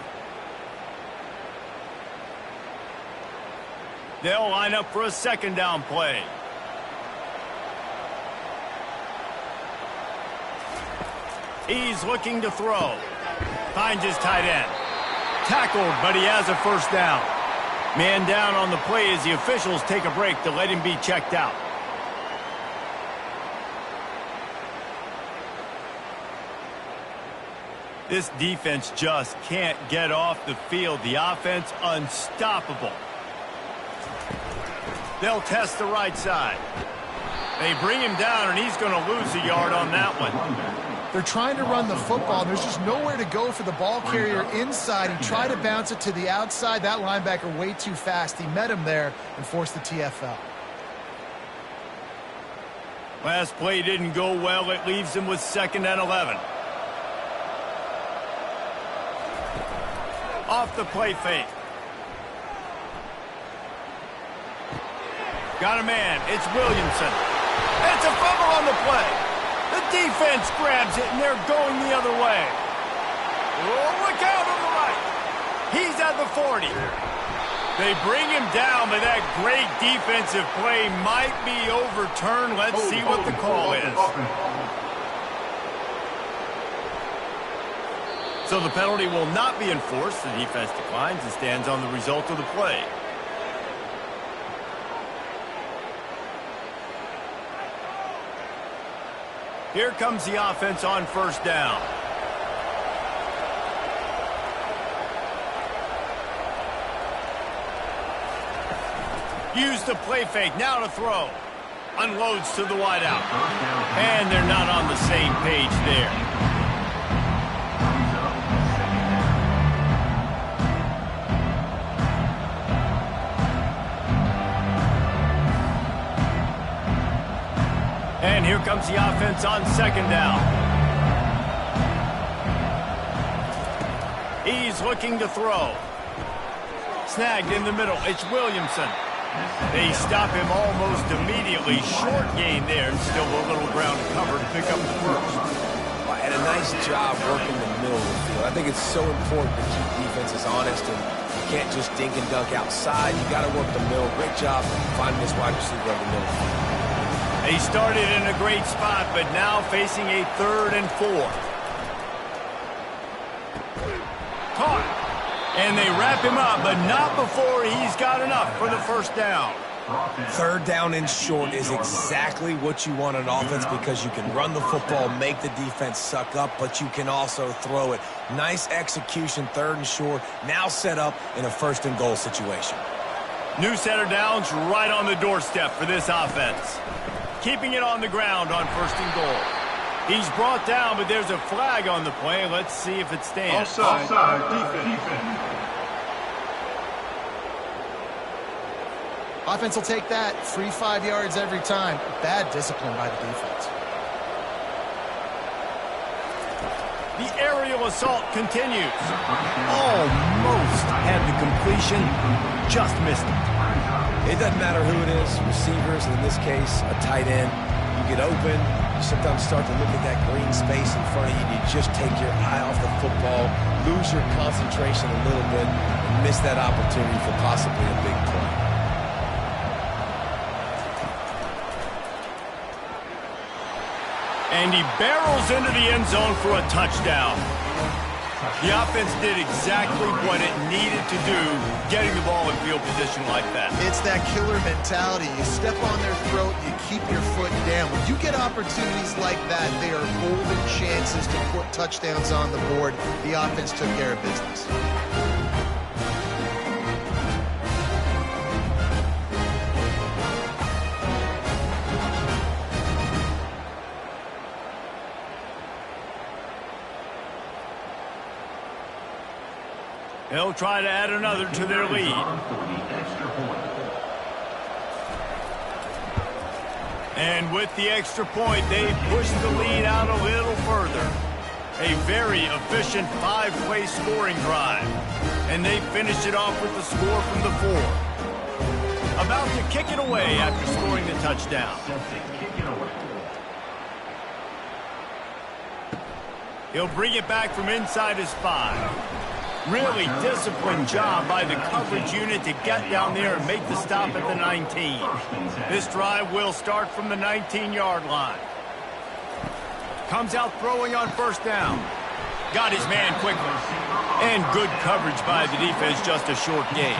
[SPEAKER 1] They'll line up for a 2nd down play. He's looking to throw. Finds his tight end. Tackled, but he has a first down. Man down on the play as the officials take a break to let him be checked out. This defense just can't get off the field. The offense unstoppable. They'll test the right side. They bring him down, and he's going to lose a yard on that one.
[SPEAKER 3] They're trying to run the football. There's just nowhere to go for the ball carrier inside. He tried to bounce it to the outside. That linebacker way too fast. He met him there and forced the TFL.
[SPEAKER 1] Last play didn't go well. It leaves him with 2nd and 11. Off the play fake. Got a man. It's Williamson. It's a fumble on the play. The defense grabs it, and they're going the other way. Oh, look out on the right. He's at the 40. They bring him down, but that great defensive play might be overturned. Let's see what the call is. So the penalty will not be enforced. The defense declines and stands on the result of the play. Here comes the offense on first down. Use the play fake, now to throw. Unloads to the wideout. And they're not on the same page there. And here comes the offense on 2nd down. He's looking to throw. Snagged in the middle. It's Williamson. They stop him almost immediately. Short gain there. Still a little ground to cover to pick up the first.
[SPEAKER 2] And a nice job working the middle of the field. I think it's so important to keep defenses honest, and you can't just dink and dunk outside. You got to work the middle. Great job finding this wide receiver on the middle.
[SPEAKER 1] They started in a great spot, but now facing a 3rd and 4. Caught. And they wrap him up, but not before he's got enough for the first down.
[SPEAKER 2] 3rd down and short is exactly what you want on offense, because you can run the football, make the defense suck up, but you can also throw it. Nice execution, 3rd and short, now set up in a 1st and goal situation.
[SPEAKER 1] New set of downs right on the doorstep for this offense. Keeping it on the ground on 1st and goal. He's brought down, but there's a flag on the play. Let's see if it stands.
[SPEAKER 5] Offside, defense.
[SPEAKER 3] Offense will take that. Free 5 yards every time. Bad discipline by the defense.
[SPEAKER 1] The aerial assault continues. Almost had the completion. Just missed it.
[SPEAKER 2] It doesn't matter who it is, receivers, in this case, a tight end. You get open, you sometimes start to look at that green space in front of you, and you just take your eye off the football, lose your concentration a little bit, and miss that opportunity for possibly a big play.
[SPEAKER 1] And he barrels into the end zone for a touchdown. The offense did exactly what it needed to do, getting the ball in field position like that.
[SPEAKER 3] It's that killer mentality. You step on their throat, you keep your foot down. When you get opportunities like that, they are golden chances to put touchdowns on the board. The offense took care of business.
[SPEAKER 1] They'll try to add another to their lead. And with the extra point, they push the lead out a little further. A very efficient 5-play scoring drive. And they finish it off with the score from the 4. About to kick it away after scoring the touchdown. He'll bring it back from inside his 5. Really disciplined job by the coverage unit to get down there and make the stop at the 19. This drive will start from the 19-yard line. Comes out throwing on first down. Got his man quickly. And good coverage by the defense, just a short gain.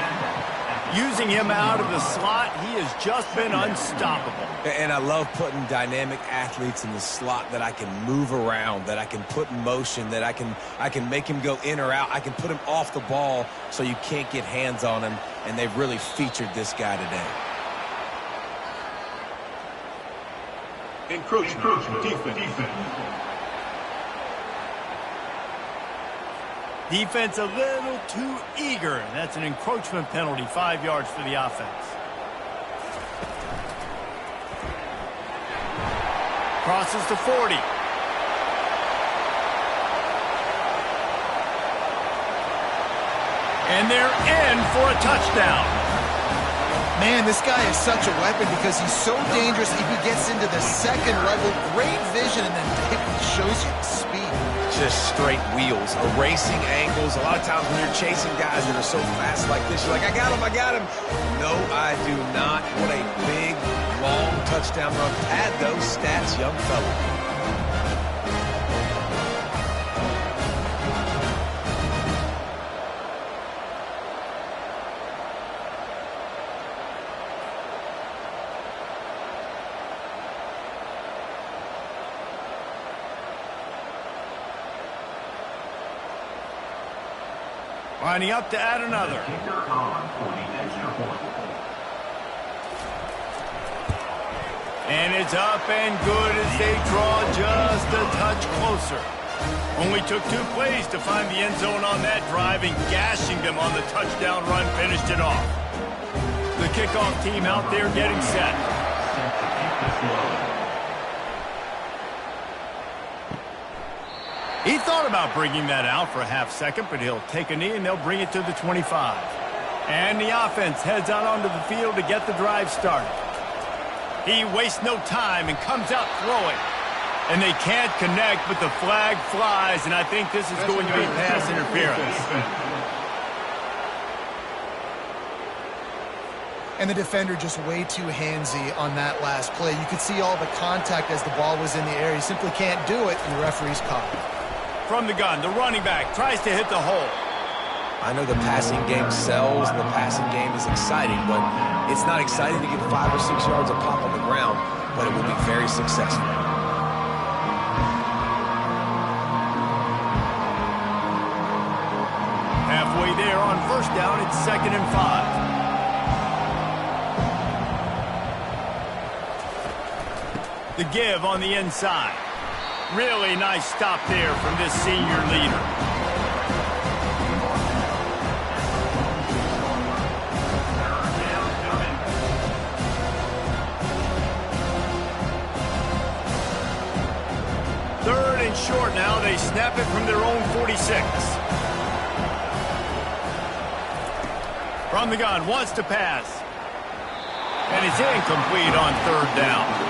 [SPEAKER 1] Using him out of the slot, he has just been unstoppable.
[SPEAKER 2] And I love putting dynamic athletes in the slot that I can move around, that I can put in motion, that I can make him go in or out. I can put him off the ball so you can't get hands on him, and they've really featured this guy today.
[SPEAKER 5] Encroachment. Defense.
[SPEAKER 1] Defense a little too eager. That's an encroachment penalty, 5 yards for the offense. Crosses to 40. And they're in for a touchdown.
[SPEAKER 3] Man, this guy is such a weapon because he's so dangerous. If he gets into the second level, great vision, and then it shows you the speed.
[SPEAKER 2] Just straight wheels, erasing angles. A lot of times when you're chasing guys that are so fast like this, you're like, I got him. No, I do not. What a big, long touchdown run. Pad those stats, young fella.
[SPEAKER 1] Lining up to add another. And it's up and good as they draw just a touch closer. Only took 2 plays to find the end zone on that drive, and gashing them on the touchdown run finished it off. The kickoff team out there getting set. He thought about bringing that out for a half second, but he'll take a knee and they'll bring it to the 25. And the offense heads out onto the field to get the drive started. He wastes no time and comes out throwing. And they can't connect, but the flag flies, and I think this is going to be pass interference.
[SPEAKER 3] And the defender just way too handsy on that last play. You could see all the contact as the ball was in the air. He simply can't do it, and the referee's caught it.
[SPEAKER 1] From the gun, the running back tries to hit the hole.
[SPEAKER 2] I know the passing game sells and the passing game is exciting, but it's not exciting to get 5 or 6 yards of pop on the ground, but it will be very successful.
[SPEAKER 1] Halfway there on first down, it's 2nd and 5. The give on the inside. Really nice stop there from this senior leader. Third and short now. They snap it from their own 46. From the gun, wants to pass. And it's incomplete on 3rd down.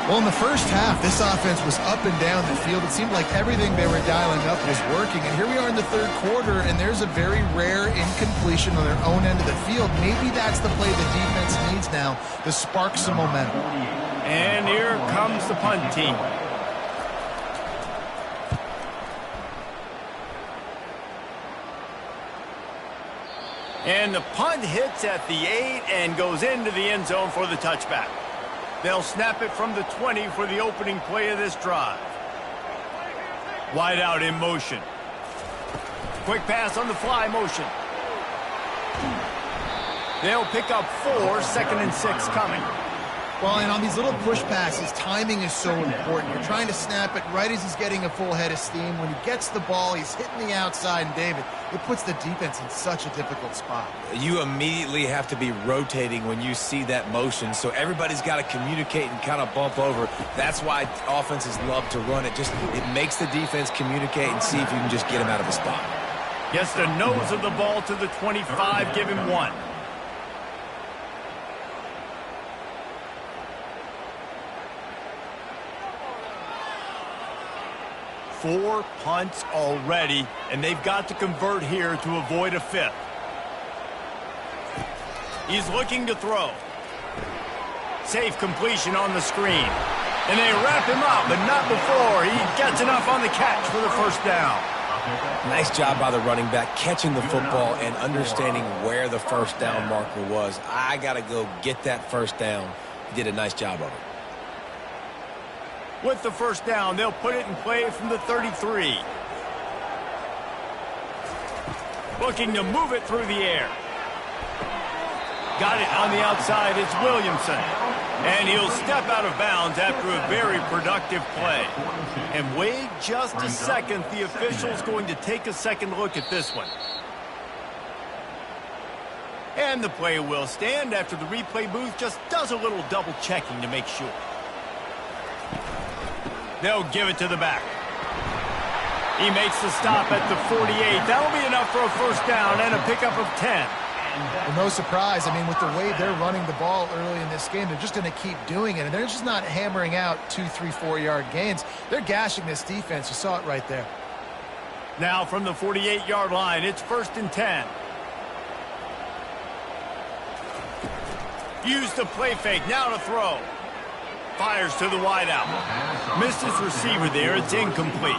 [SPEAKER 3] Well, in the first half, this offense was up and down the field. It seemed like everything they were dialing up was working. And here we are in the 3rd quarter, and there's a very rare incompletion on their own end of the field. Maybe that's the play the defense needs now to spark some momentum.
[SPEAKER 1] And here comes the punt team. And the punt hits at the 8 and goes into the end zone for the touchback. They'll snap it from the 20 for the opening play of this drive. Wide out in motion. Quick pass on the fly motion. They'll pick up 4, 2nd and 6 coming.
[SPEAKER 3] Well, and on these little push passes, timing is so important. You're trying to snap it right as he's getting a full head of steam. When he gets the ball, he's hitting the outside, and David, it puts the defense in such a difficult spot.
[SPEAKER 2] You immediately have to be rotating when you see that motion, so everybody's got to communicate and kind of bump over. That's why offenses love to run it. It makes the defense communicate and see if you can just get him out of a spot.
[SPEAKER 1] Gets the nose of the ball to the 25, give him 1. Four punts already, and they've got to convert here to avoid a 5th. He's looking to throw. Safe completion on the screen. And they wrap him up, but not before he gets enough on the catch for the first down.
[SPEAKER 2] Nice job by the running back catching the football and understanding where the first down marker was. I got to go get that first down. He did a nice job of it.
[SPEAKER 1] With the first down, they'll put it in play from the 33. Looking to move it through the air. Got it on the outside. It's Williamson. And he'll step out of bounds after a very productive play. And wait just a second. The official's going to take a second look at this one. And the play will stand after the replay booth just does a little double checking to make sure. They'll give it to the back. He makes the stop at the 48. That'll be enough for a first down and a pickup of 10.
[SPEAKER 3] Well, no surprise. I mean, with the way they're running the ball early in this game, they're just going to keep doing it. And they're just not hammering out 2, 3, 4-yard gains. They're gashing this defense. You saw it right there.
[SPEAKER 1] Now from the 48-yard line, it's 1st and 10. Use the play fake. Now to throw. Fires to the wideout. Missed his receiver there. It's incomplete.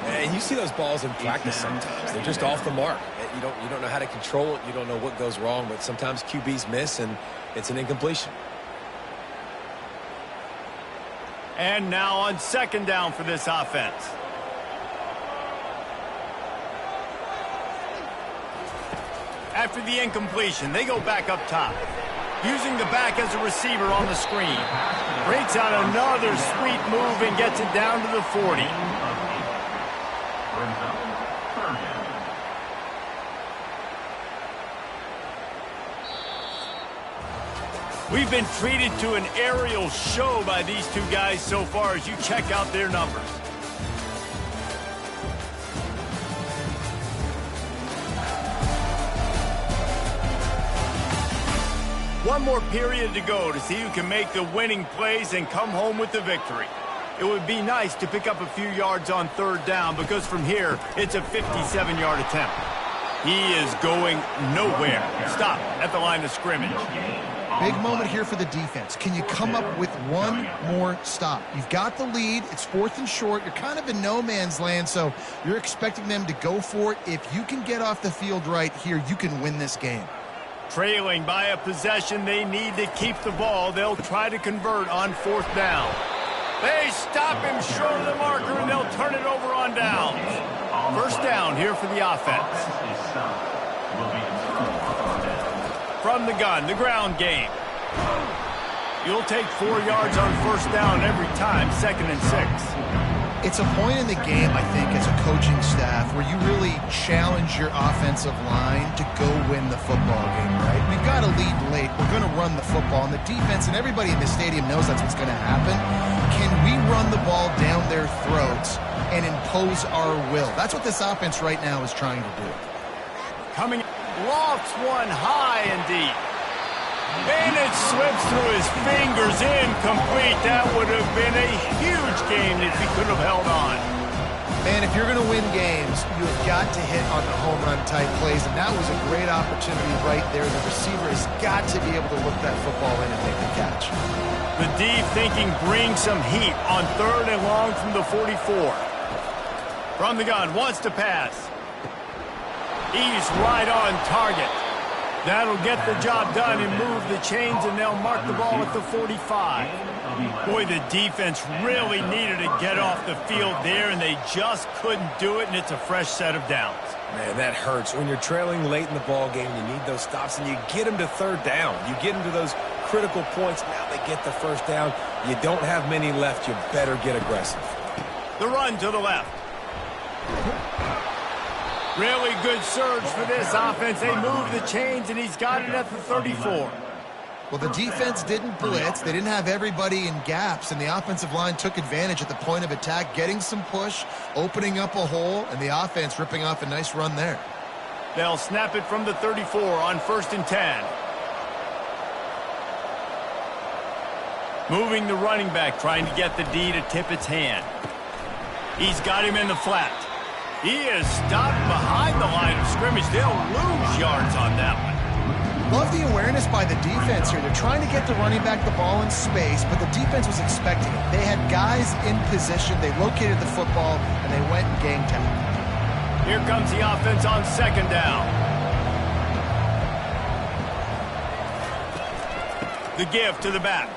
[SPEAKER 2] And you see those balls in practice sometimes. They're just off the mark. You don't know how to control it. You don't know what goes wrong, but sometimes QBs miss, and it's an incompletion.
[SPEAKER 1] And now on 2nd down for this offense. After the incompletion, they go back up top. Using the back as a receiver on the screen. Breaks out another sweet move and gets it down to the 40. We've been treated to an aerial show by these two guys so far as you check out their numbers. One more period to go to see who can make the winning plays and come home with the victory. It would be nice to pick up a few yards on 3rd down because from here, it's a 57-yard attempt. He is going nowhere. Stop at the line of scrimmage.
[SPEAKER 3] Big moment here for the defense. Can you come up with one more stop? You've got the lead. It's 4th and short. You're kind of in no man's land, so you're expecting them to go for it. If you can get off the field right here, you can win this game.
[SPEAKER 1] Trailing by a possession, they need to keep the ball. They'll try to convert on 4th down. They stop him short of the marker, and they'll turn it over on downs. First down here for the offense. From the gun, the ground game. You'll take 4 yards on 1st down every time, 2nd and 6.
[SPEAKER 3] It's a point in the game, I think, as a coaching staff where you really challenge your offensive line to go win the football game, right? We've got to lead late. We're going to run the football. And the defense and everybody in the stadium knows that's what's going to happen. Can we run the ball down their throats and impose our will? That's what this offense right now is trying to do.
[SPEAKER 1] Coming, lofts one high and deep. And it slips through his fingers, incomplete. That would have been a huge game if he could have held on.
[SPEAKER 3] Man, if you're going to win games, you have got to hit on the home run type plays, and that was a great opportunity right there. The receiver has got to be able to look that football in and make the catch.
[SPEAKER 1] The deep thinking brings some heat on 3rd and long from the 44. From the gun, wants to pass. He's right on target. That'll get the job done and move the chains, and they'll mark the ball at the 45. Boy, the defense really needed to get off the field there, and they just couldn't do it, and it's a fresh set of downs.
[SPEAKER 2] Man, that hurts. When you're trailing late in the ball game, you need those stops, and you get them to 3rd down. You get them to those critical points. Now they get the first down. You don't have many left. You better get aggressive.
[SPEAKER 1] The run to the left. Really good surge for this offense. They move the chains, and he's got it at the 34.
[SPEAKER 3] Well, the defense didn't blitz. They didn't have everybody in gaps, and the offensive line took advantage at the point of attack, getting some push, opening up a hole, and the offense ripping off a nice run there.
[SPEAKER 1] They'll snap it from the 34 on 1st and 10. Moving the running back, trying to get the D to tip its hand. He's got him in the flat. He is stopped behind the line of scrimmage. They'll lose yards on that one.
[SPEAKER 3] Love the awareness by the defense here. They're trying to get the running back the ball in space, but the defense was expecting it. They had guys in position. They located the football, and they went and gang tackle.
[SPEAKER 1] Here comes the offense on second down. The give to the back.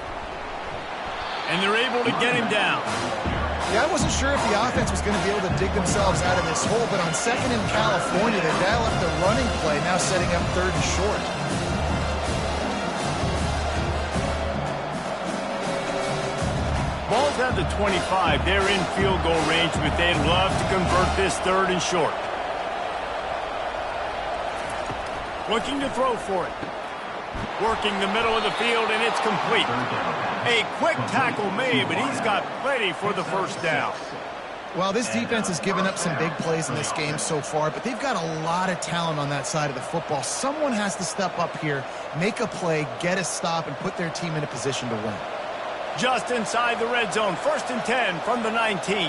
[SPEAKER 1] And they're able to get him down.
[SPEAKER 3] Yeah, I wasn't sure if the offense was going to be able to dig themselves out of this hole, but on second in California, they dial up the running play, now setting up third and short.
[SPEAKER 1] Ball's at the 25. They're in field goal range, but they'd love to convert this third and short. Looking to throw for it. Working the middle of the field, and it's complete. A quick tackle made, but he's got plenty for the first down.
[SPEAKER 3] Well, this defense has given up some big plays in this game so far, but they've got a lot of talent on that side of the football. Someone has to step up here, make a play, get a stop, and put their team in a position to win.
[SPEAKER 1] Just inside the red zone, 1st and 10 from the 19.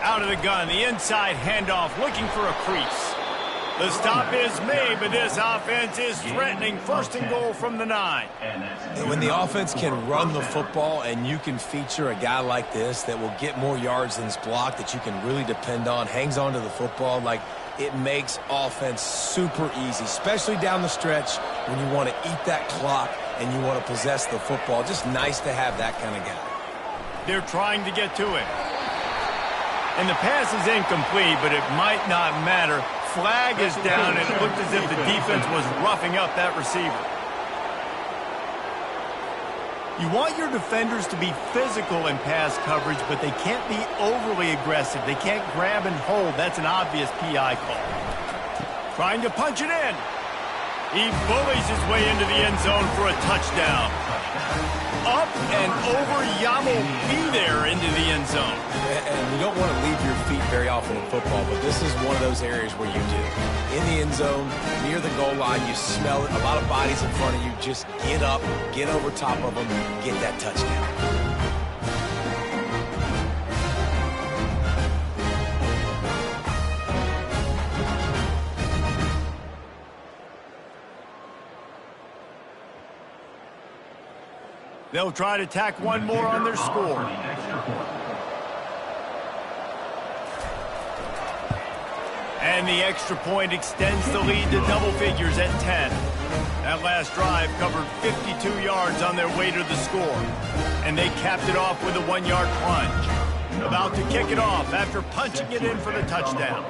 [SPEAKER 1] Out of the gun, the inside handoff, looking for a crease. The stop is made, but this offense is threatening 1st and goal from the 9.
[SPEAKER 2] And when the offense can run the football and you can feature a guy like this that will get more yards than his block, that you can really depend on, hangs on to the football, like it makes offense super easy, especially down the stretch when you want to eat that clock and you want to possess the football. Just nice to have that kind of guy.
[SPEAKER 1] They're trying to get to it. And the pass is incomplete, but it might not matter. Flag is down, and it looked as if the defense was roughing up that receiver. You want your defenders to be physical in pass coverage, but they can't be overly aggressive. They can't grab and hold. That's an obvious PI call. Trying to punch it in. He bullies his way into the end zone for a touchdown. Up and over, Yamo be there into the end zone.
[SPEAKER 2] And you don't want to leave your feet very often in football, but this is one of those areas where you do. In the end zone, near the goal line, you smell it. A lot of bodies in front of you. Just get up, get over top of them, get that touchdown.
[SPEAKER 1] They'll try to tack one more on their score. And the extra point extends the lead to double figures at 10. That last drive covered 52 yards on their way to the score. And they capped it off with a 1-yard plunge. About to kick it off after punching it in for the touchdown.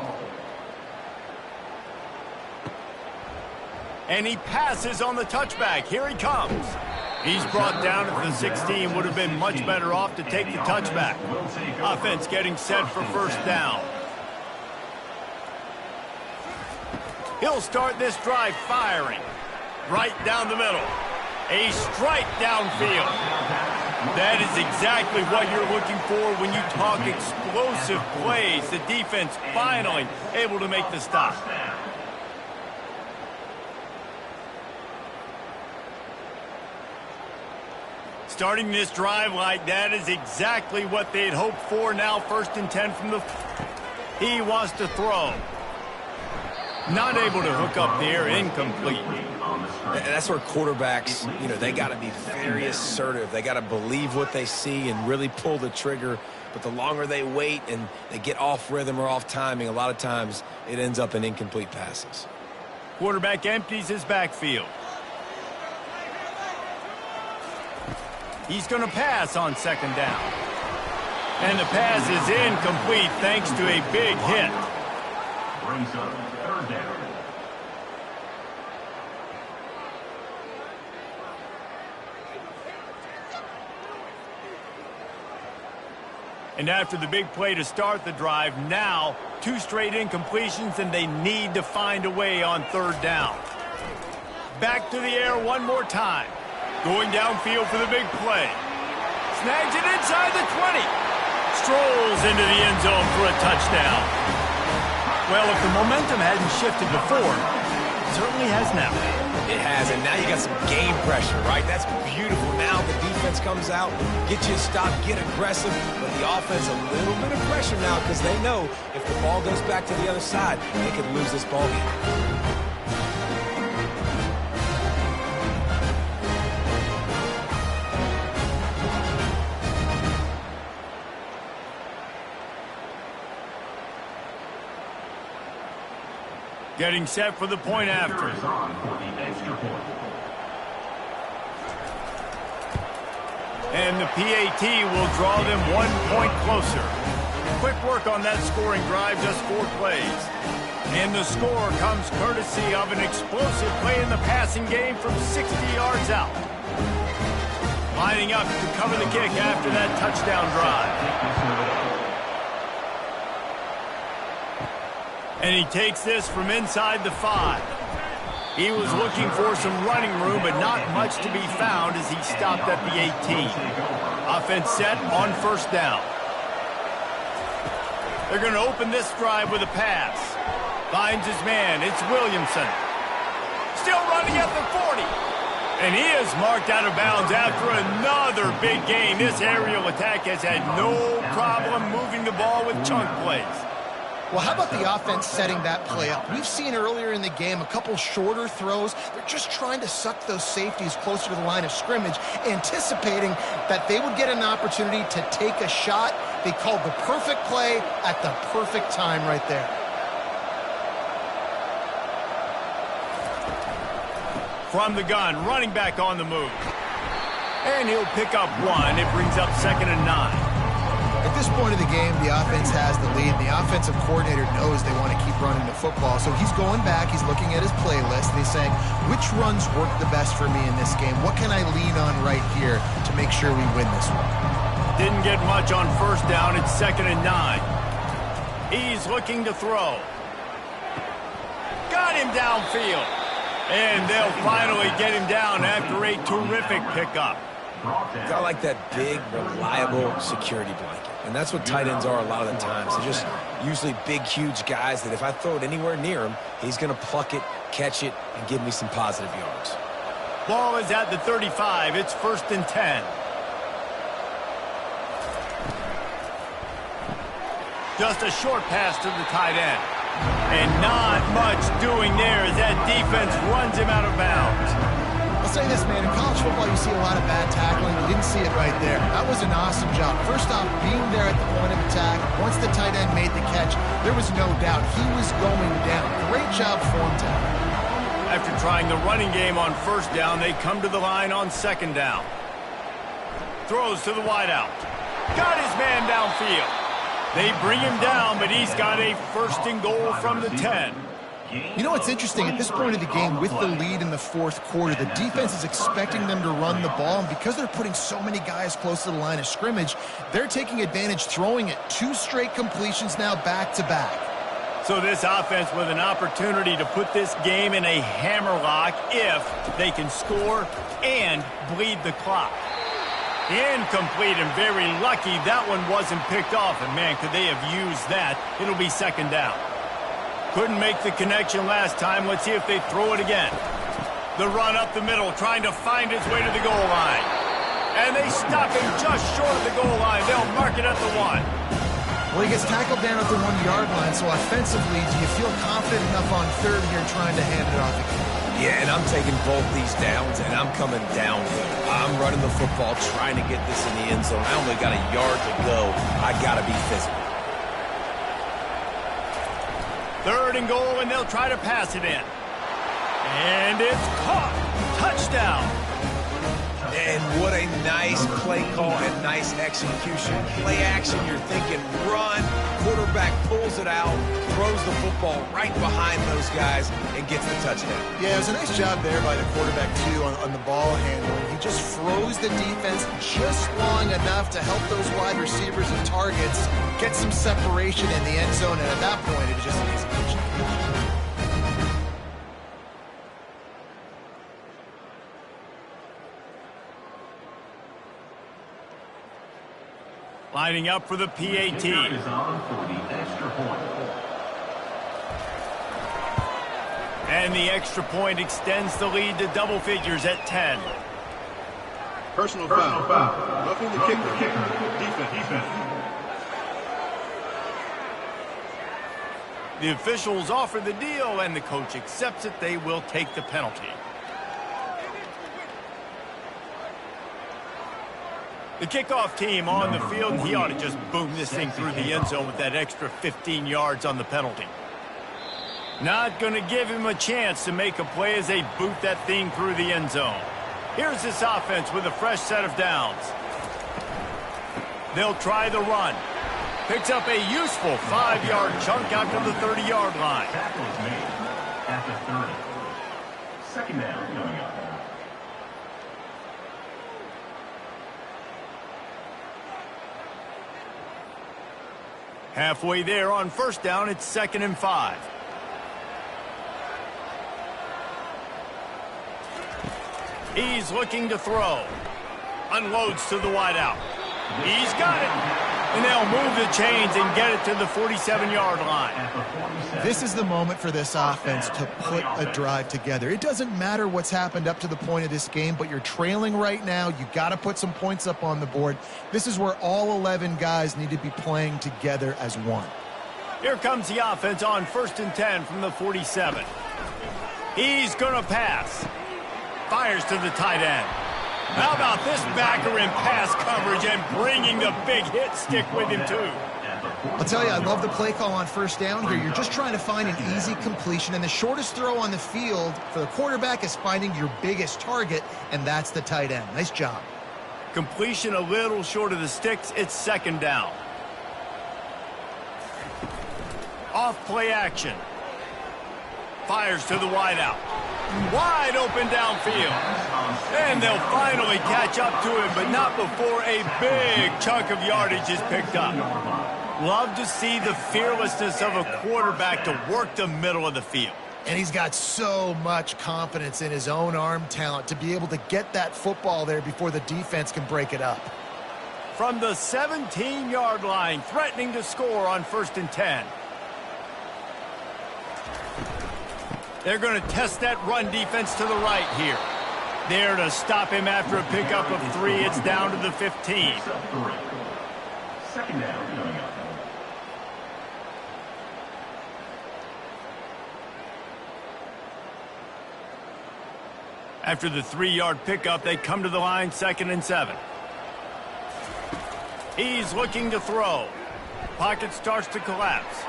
[SPEAKER 1] And he passes on the touchback. Here he comes. He's brought down at the 16. Would have been much better off to take the touchback. Offense getting set for first down. He'll start this drive firing. Right down the middle. A strike downfield. That is exactly what you're looking for when you talk explosive plays. The defense finally able to make the stop. Starting this drive like that is exactly what they'd hoped for. Now 1st and 10 from the... He wants to throw. Not able to hook up there, incomplete.
[SPEAKER 2] And that's where quarterbacks, they got to be very assertive. They got to believe what they see and really pull the trigger. But the longer they wait and they get off rhythm or off timing, a lot of times it ends up in incomplete passes.
[SPEAKER 1] Quarterback empties his backfield. He's going to pass on 2nd down. And the pass is incomplete thanks to a big hit.
[SPEAKER 4] Brings up 3rd down.
[SPEAKER 1] And after the big play to start the drive, now 2 straight incompletions, and they need to find a way on 3rd down. Back to the air one more time. Going downfield for the big play. Snags it inside the 20. Strolls into the end zone for a touchdown. Well, if the momentum hadn't shifted before, certainly has now.
[SPEAKER 2] It has, and now you got some game pressure, right? That's beautiful. Now the defense comes out, get you a stop, get aggressive, but the offense a little bit of pressure now because they know if the ball goes back to the other side, they could lose this ball game.
[SPEAKER 1] Getting set for the point after. And the PAT will draw them 1 point closer. Quick work on that scoring drive, just 4 plays. And the score comes courtesy of an explosive play in the passing game from 60 yards out. Lining up to cover the kick after that touchdown drive. And he takes this from inside the 5. He was looking for some running room, but not much to be found as he stopped at the 18. Offense set on first down. They're going to open this drive with a pass. Finds his man. It's Williamson. Still running at the 40. And he is marked out of bounds after another big gain. This aerial attack has had no problem moving the ball with chunk plays.
[SPEAKER 3] Well, how about the offense setting that play up? We've seen earlier in the game a couple shorter throws. They're just trying to suck those safeties closer to the line of scrimmage, anticipating that they would get an opportunity to take a shot. They called the perfect play at the perfect time right there.
[SPEAKER 1] From the gun, running back on the move. And he'll pick up 1. It brings up 2nd and 9.
[SPEAKER 3] At this point of the game, the offense has the lead. The offensive coordinator knows they want to keep running the football. So he's going back, he's looking at his playlist, and he's saying, which runs work the best for me in this game? What can I lean on right here to make sure we win this one?
[SPEAKER 1] Didn't get much on first down. It's 2nd and 9. He's looking to throw. Got him downfield. And they'll finally get him down after a terrific pickup.
[SPEAKER 2] Got like that big, reliable security blanket. And that's what tight ends are a lot of the times. They're just usually big, huge guys that if I throw it anywhere near him, he's going to pluck it, catch it, and give me some positive yards.
[SPEAKER 1] Ball is at the 35. It's 1st and 10. Just a short pass to the tight end. And not much doing there as that defense runs him out of bounds.
[SPEAKER 3] I'll say this, man, in college football, you see a lot of bad tackling. You didn't see it right there. That was an awesome job. First off, being there at the point of attack. Once the tight end made the catch, there was no doubt he was going down. Great job for him, Tom.
[SPEAKER 1] After trying the running game on first down, they come to the line on 2nd down. Throws to the wideout. Got his man downfield. They bring him down, but he's got a 1st and goal from the 10.
[SPEAKER 3] You know what's interesting? At this point of the game, with the lead in the 4th quarter, the defense is expecting them to run the ball, and because they're putting so many guys close to the line of scrimmage, they're taking advantage, throwing it 2 straight completions now back-to-back.
[SPEAKER 1] So this offense with an opportunity to put this game in a hammerlock if they can score and bleed the clock. Incomplete, and very lucky that one wasn't picked off, and man, could they have used that. It'll be 2nd down. Couldn't make the connection last time. Let's see if they throw it again. The run up the middle, trying to find his way to the goal line. And they stop him just short of the goal line. They'll mark it at the 1.
[SPEAKER 3] Well, he gets tackled down at the 1-yard line, so offensively, do you feel confident enough on 3rd here trying to hand it off again?
[SPEAKER 2] Yeah, and I'm taking both these downs, and I'm coming downhill. I'm running the football, trying to get this in the end zone. I only got a yard to go. I got to be physical.
[SPEAKER 1] 3rd and goal, and they'll try to pass it in. And it's caught. Touchdown.
[SPEAKER 2] And what a nice play call and nice execution. Play action, you're thinking run. Quarterback pulls it out, throws the football right behind those guys, and gets the touchdown.
[SPEAKER 3] Yeah, it was a nice job there by the quarterback, too, on the ball handling. He just froze the defense just long enough to help those wide receivers and targets get some separation in the end zone, and at that point, it was just an easy catch.
[SPEAKER 1] Lining up for the PAT. And the extra point extends the lead to double figures at 10.
[SPEAKER 5] Personal foul. Roughing the kicker. Defense.
[SPEAKER 1] The officials offer the deal, and the coach accepts it. They will take the penalty. The kickoff team on the field, and he ought to just boom this thing through the end zone with that extra 15 yards on the penalty. Not going to give him a chance to make a play as they boot that thing through the end zone. Here's this offense with a fresh set of downs. They'll try the run. Picks up a useful 5-yard chunk out to the 30-yard line.
[SPEAKER 4] Tackle is made at the 30. Second down coming up.
[SPEAKER 1] Halfway there on first down, it's 2nd and 5. He's looking to throw. Unloads to the wideout. He's got it. And they'll move the chains and get it to the 47-yard line.
[SPEAKER 3] This is the moment for this offense to put a drive together. It doesn't matter what's happened up to the point of this game, but you're trailing right now. You got to put some points up on the board. This is where all 11 guys need to be playing together as one.
[SPEAKER 1] Here comes the offense on 1st and 10 from the 47. He's going to pass. Fires to the tight end. How about this backer in pass coverage and bringing the big hit stick with him, too?
[SPEAKER 3] I'll tell you, I love the play call on first down here. You're just trying to find an easy completion, and the shortest throw on the field for the quarterback is finding your biggest target, and that's the tight end. Nice job.
[SPEAKER 1] Completion a little short of the sticks. It's 2nd down. Off play action. Fires to the wideout. Wide open downfield. And they'll finally catch up to him, but not before a big chunk of yardage is picked up. Love to see the fearlessness of a quarterback to work the middle of the field.
[SPEAKER 3] And he's got so much confidence in his own arm talent to be able to get that football there before the defense can break it up.
[SPEAKER 1] From the 17-yard line, threatening to score on 1st and 10. They're going to test that run defense to the right here. There to stop him after a pickup of 3. It's down to the 15.
[SPEAKER 4] Second down coming up.
[SPEAKER 1] After the 3-yard pickup, they come to the line 2nd and 7. He's looking to throw. Pocket starts to collapse.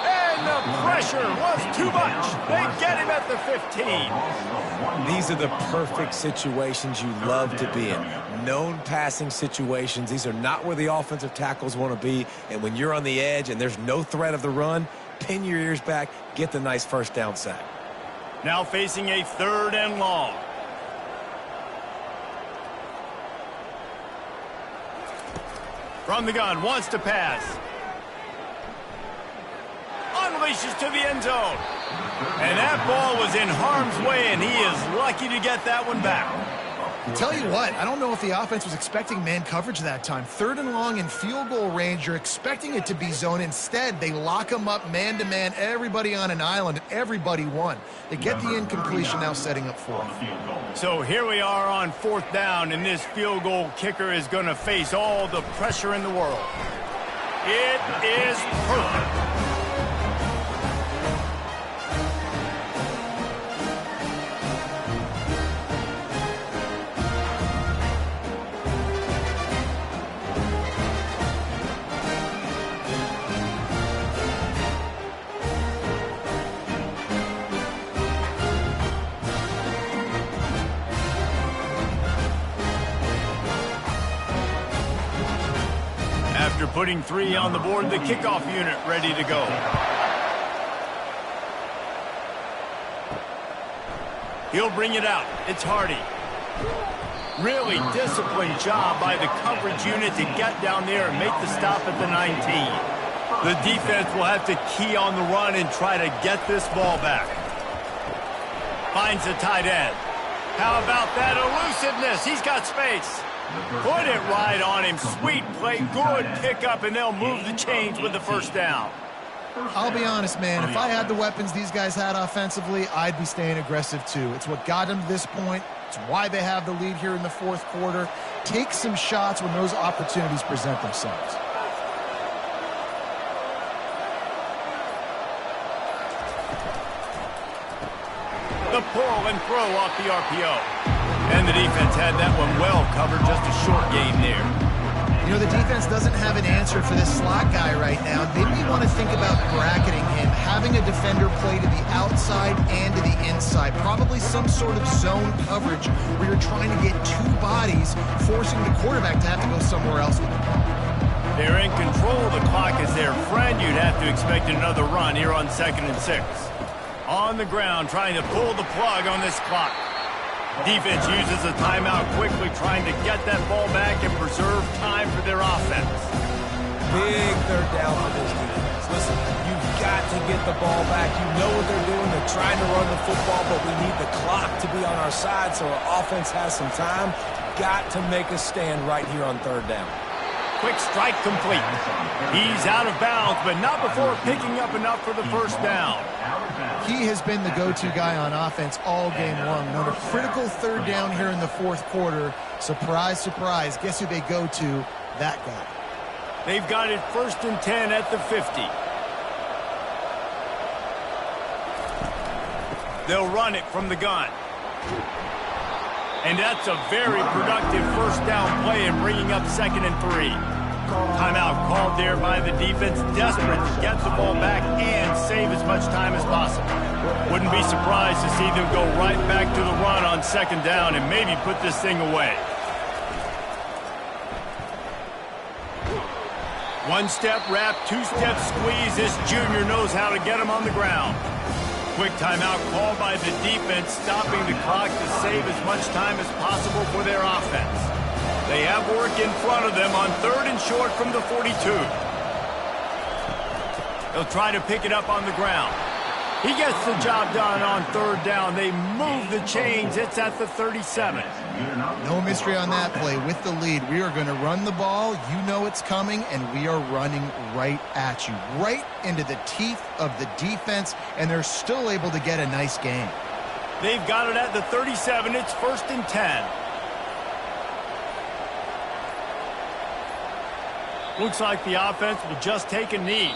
[SPEAKER 1] And the pressure was too much. They get him at the 15.
[SPEAKER 2] These are the perfect situations you love to be in. Known passing situations. These are not where the offensive tackles want to be. And when you're on the edge and there's no threat of the run, pin your ears back, get the nice first down sack.
[SPEAKER 1] Now facing a 3rd and long. From the gun, wants to pass. Unleashes to the end zone. And that ball was in harm's way, and he is lucky to get that one back.
[SPEAKER 3] Tell you what, I don't know if the offense was expecting man coverage that time. 3rd and long in field goal range, you're expecting it to be zone. Instead, they lock them up man-to-man, everybody on an island, and everybody won. They get the incompletion, now setting up 4th.
[SPEAKER 1] So here we are on 4th down, and this field goal kicker is going to face all the pressure in the world. It is perfect. After putting 3 on the board, the kickoff unit ready to go. He'll bring it out. It's Hardy. Really disciplined job by the coverage unit to get down there and make the stop at the 19. The defense will have to key on the run and try to get this ball back. Finds the tight end. How about that elusiveness? He's got space. Put it right on him. Sweet play. Good pickup, and they'll move the chains with the first down.
[SPEAKER 3] I'll be honest, man. If I had the weapons these guys had offensively, I'd be staying aggressive too. It's what got them to this point. It's why they have the lead here in the fourth quarter. Take some shots when those opportunities present themselves.
[SPEAKER 1] The pull and throw off the RPO. And the defense had that one well covered, just a short game there.
[SPEAKER 3] You know, the defense doesn't have an answer for this slot guy right now. They may want to think about bracketing him, having a defender play to the outside and to the inside. Probably some sort of zone coverage where you're trying to get two bodies, forcing the quarterback to have to go somewhere else with the ball.
[SPEAKER 1] They're in control. The clock is their friend. You'd have to expect another run here on 2nd and 6. On the ground, trying to pull the plug on this clock. Defense uses a timeout quickly, trying to get that ball back and preserve time for their offense.
[SPEAKER 2] Big third down for this defense. Listen, you've got to get the ball back. You know what they're doing. They're trying to run the football, but we need the clock to be on our side so our offense has some time. Got to make a stand right here on 3rd down.
[SPEAKER 1] Quick strike complete. He's out of bounds, but not before picking up enough for the first down.
[SPEAKER 3] He has been the go-to guy on offense all game long. On a critical 3rd down here in the 4th quarter, surprise, surprise, guess who they go to? That guy.
[SPEAKER 1] They've got it 1st and 10 at the 50. They'll run it from the gun. And that's a very productive first down play in bringing up 2nd and 3. Timeout called there by the defense, desperate to get the ball back and save as much time as possible. Wouldn't be surprised to see them go right back to the run on 2nd down and maybe put this thing away. One-step wrap, two-step squeeze. This junior knows how to get him on the ground. Quick timeout called by the defense, stopping the clock to save as much time as possible for their offense. They have work in front of them on 3rd and short from the 42. They'll try to pick it up on the ground. He gets the job done on 3rd down. They move the chains. It's at the 37.
[SPEAKER 3] No mystery on that play. With the lead, we are going to run the ball. You know it's coming, and we are running right at you, right into the teeth of the defense, and they're still able to get a nice gain.
[SPEAKER 1] They've got it at the 37. It's 1st and 10. Looks like the offense will just take a knee.